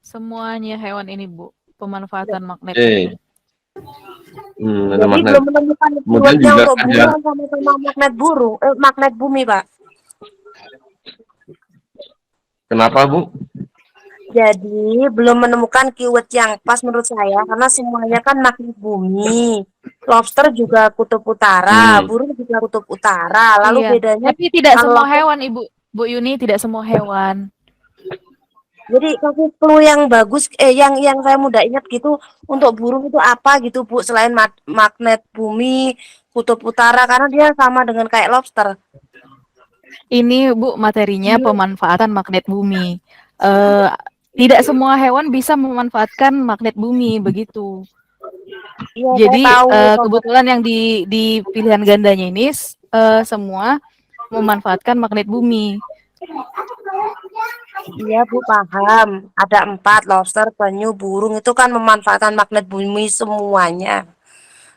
Semuanya hewan ini, Bu, pemanfaatan magnet. Jadi magnet. belum menemukan Kemudian keywordnya juga untuk ada burung sama magnet magnet bumi, Pak. kenapa, Bu? Jadi belum menemukan keyword yang pas menurut saya karena semuanya kan magnet bumi. Lobster juga kutub utara, burung juga kutub utara. Lalu Iya, bedanya tapi tidak kalau semua hewan, Bu Yuni, tidak semua hewan. jadi kasih clue yang bagus yang saya mudah ingat gitu untuk burung itu apa gitu Bu selain magnet bumi kutub utara karena dia sama dengan kayak lobster. Ini Bu materinya pemanfaatan magnet bumi. Tidak semua hewan bisa memanfaatkan magnet bumi begitu. Iya, Jadi saya tahu. kebetulan yang di pilihan gandanya ini semua memanfaatkan magnet bumi. Iya Bu paham. Ada 4 lobster, penyu, burung itu kan memanfaatkan magnet bumi semuanya.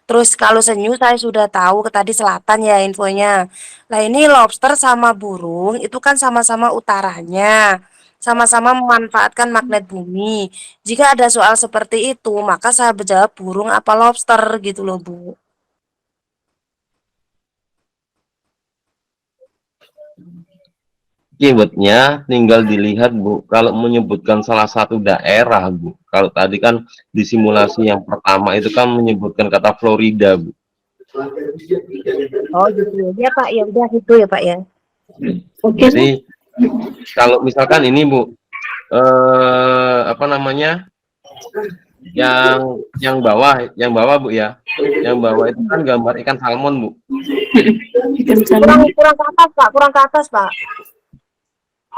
Terus kalau senyu saya sudah tahu ke tadi selatan ya infonya. Nah ini lobster sama burung itu kan sama-sama utaranya. Sama-sama memanfaatkan magnet bumi. Jika ada soal seperti itu, maka saya menjawab burung apa lobster gitu loh Bu. Keywordnya tinggal dilihat Bu, kalau menyebutkan salah satu daerah Bu, kalau tadi kan di simulasi yang pertama itu kan menyebutkan kata Florida Bu. Oh gitu ya Pak, ya udah gitu ya Pak ya. Jadi kalau misalkan ini Bu, apa namanya, yang bawah Bu ya, yang bawah itu kan gambar ikan salmon Bu. Kurang ke atas Pak, kurang ke atas Pak.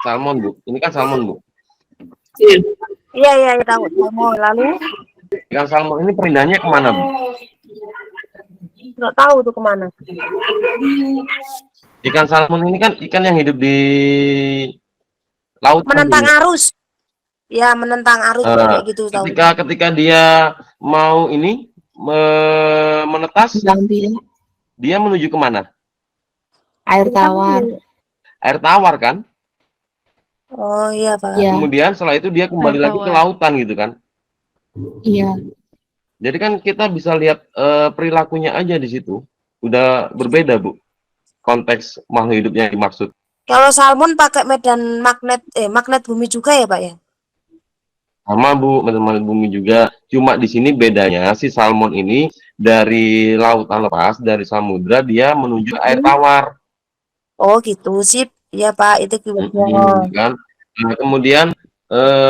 Salmon Bu, ini kan salmon Bu. Iya tahu salmon. Lalu Ikan salmon ini pindahnya kemana Bu? nggak tahu tuh kemana. Ikan salmon ini kan ikan yang hidup di laut. Menentang arus. Ya menentang arus kayak gitu tahu. Ketika dia mau ini menetas, dia menuju kemana? Air tawar. Air tawar kan? Oh iya Pak. Kemudian setelah itu dia kembali lagi ke lautan gitu kan? Iya. Jadi kan kita bisa lihat perilakunya aja di situ. Udah berbeda Bu. Konteks makhluk hidup yang dimaksud. Kalau salmon pakai medan magnet bumi juga ya Pak ya? Sama Bu, medan magnet bumi juga. Cuma di sini bedanya si salmon ini dari lautan lepas, dari samudra dia menuju air tawar. Oh gitu sip. Iya Pak, itu keywordnya. Kan? Nah, kemudian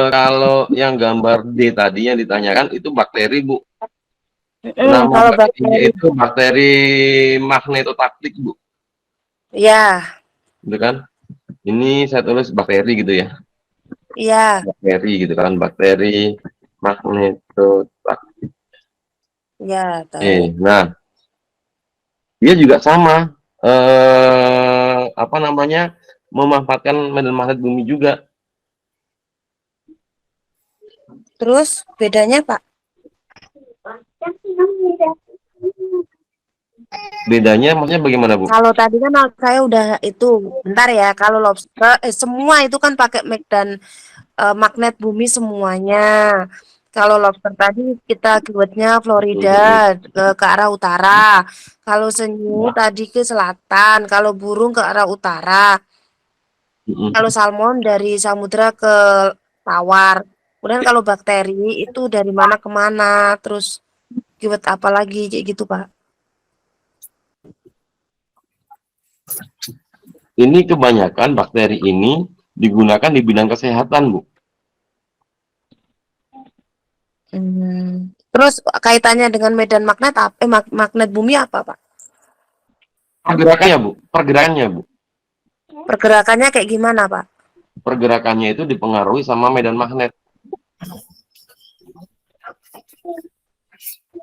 kalau yang gambar D tadi yang ditanyakan itu bakteri Bu. Nama kalau bakterinya itu bakteri magnetotaktik Bu. Iya. Gitu kan? Ini saya tulis bakteri gitu ya. Iya. Bakteri gitu kan, bakteri magnetotaktik. Iya, tahu. Nah, dia juga sama. Apa namanya? Memanfaatkan medan magnet bumi juga. Terus bedanya Pak? Bedanya maksudnya bagaimana Bu? Kalau tadi kan saya udah itu bentar ya. Kalau lobster semua itu kan pakai magnet bumi semuanya. Kalau lobster tadi kita keywordnya Florida ke arah utara. Kalau penyu tadi ke selatan. Kalau burung ke arah utara. Kalau salmon dari samudra ke tawar. Kemudian kalau bakteri itu dari mana ke mana. Terus keyword apa lagi kayak gitu, Pak? Ini kebanyakan bakteri ini digunakan di bidang kesehatan, Bu. Terus kaitannya dengan medan magnet magnet bumi apa, Pak? Pergerakannya, Bu. Pergerakannya, Bu. Pergerakannya kayak gimana, Pak? Pergerakannya itu dipengaruhi sama medan magnet.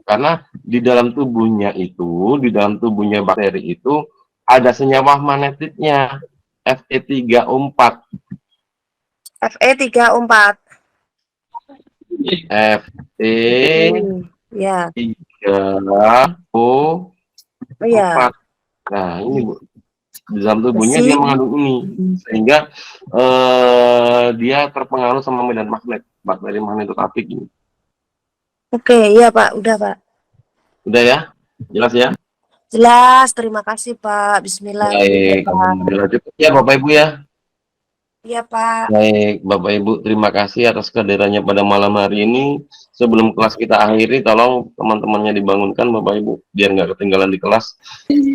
Karena di dalam tubuhnya bakteri itu ada senyawa magnetiknya Fe3O4. Fe3O4. Ya. 3O4. Iya. Nah, ini Bu. Di dalam tubuhnya dia mengandung ini, sehingga dia terpengaruh sama medan magnet, bakteri magnetotapik ini. Oke, iya Pak, udah Pak. Udah ya? Jelas ya? Jelas, terima kasih Pak. Bismillah. Baik, alhamdulillah cukup ya Bapak Ibu ya. Iya Pak. Baik, Bapak Ibu, terima kasih atas kehadirannya pada malam hari ini. Sebelum kelas kita akhiri, tolong teman-temannya dibangunkan Bapak Ibu, biar nggak ketinggalan di kelas.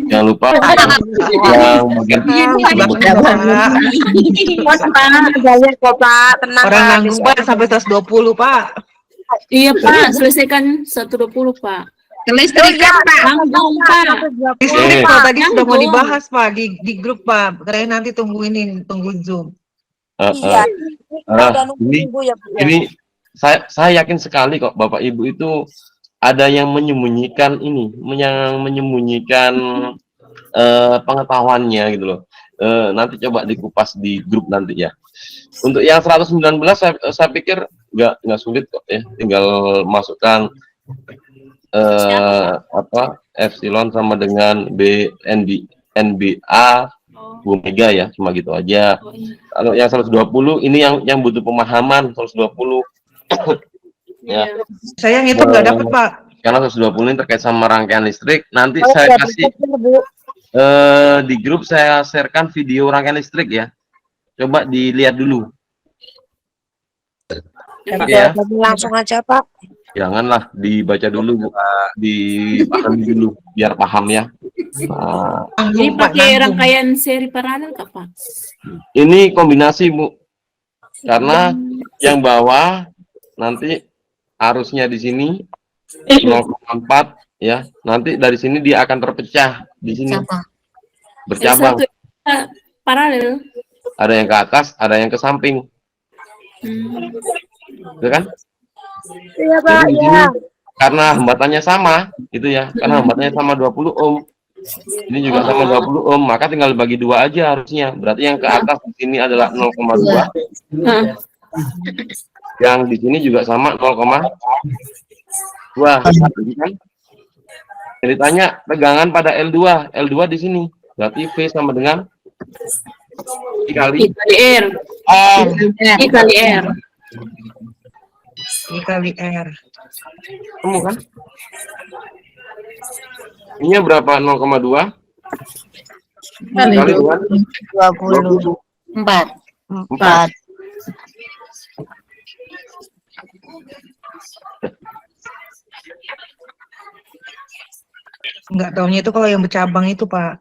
Jangan lupa yang bagian Orang nanggung Pak sampai 120 Pak. Iya Pak, selesaikan 120 Pak. Kelistrikan Pak. Nanggung Pak. Listrik Pak tadi sudah mau dibahas Pak di grup Pak. Kalian nanti tunggu Zoom. Iya. Ini saya yakin sekali kok Bapak Ibu itu ada yang menyembunyikan pengetahuannya gitu loh. Nanti coba dikupas di grup nanti ya. Untuk yang 119 saya pikir nggak sulit kok ya, tinggal masukkan epsilon sama dengan NBA Omega ya, cuma gitu aja. Kalau yang 120 ini yang butuh pemahaman 120. Ya. Saya ngitung nggak dapat Pak. Karena 120 ini terkait sama rangkaian listrik. Nanti saya kasih di grup, saya sharekan video rangkaian listrik ya. Coba dilihat dulu. Ya. Langsung aja Pak. Janganlah dibaca dulu, Bu. Dipahami dulu biar paham ya. Nah, Ini pakai rangkaian seri paralel Kak Pak? ini kombinasi Bu, karena yang bawah nanti arusnya di sini 0,4 ya, nanti dari sini dia akan terpecah di sini, bercabang. Paralel. Ada yang ke atas, ada yang ke samping, itu kan? Iya Pak, Jadi di sini, karena hambatannya sama, itu ya, karena hambatannya sama 20 ohm. Ini juga sama 20 ohm, maka tinggal bagi dua aja harusnya. Berarti yang ke atas di sini adalah 0,2. Yang di sini juga sama 0,2. Kan? Jadi tanya tegangan pada L2. L2 di sini. Berarti V sama dengan I kali R. I kali R. I kali R. Kamu kan? Ini berapa? 0,2 kali dengan 20. 4. Enggak taunya itu kalau yang bercabang itu Pak.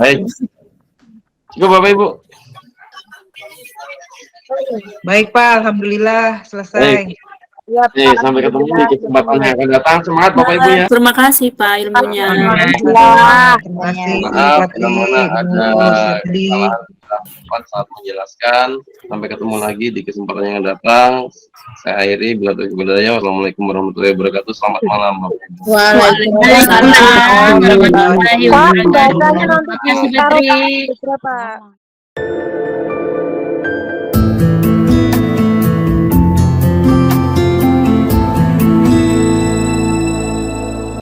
Baik. Cukup Bapak Ibu. Baik Pak, alhamdulillah selesai. Baik. Sampai ketemu di kesempatan yang akan datang. Semangat Bapak Ibu ya. Terima kasih Pak ilmunya. Terima kasih. Maaf, mana ada kesalahan saat menjelaskan. Sampai ketemu lagi di kesempatan yang datang. Saya akhiri. Bila terkebudaya. Wassalamualaikum warahmatullahi wabarakatuh. Selamat malam Bapak Ibu. Waalaikumsalam warahmatullahi wabarakatuh. Biasanya nanti ditaruh berapa?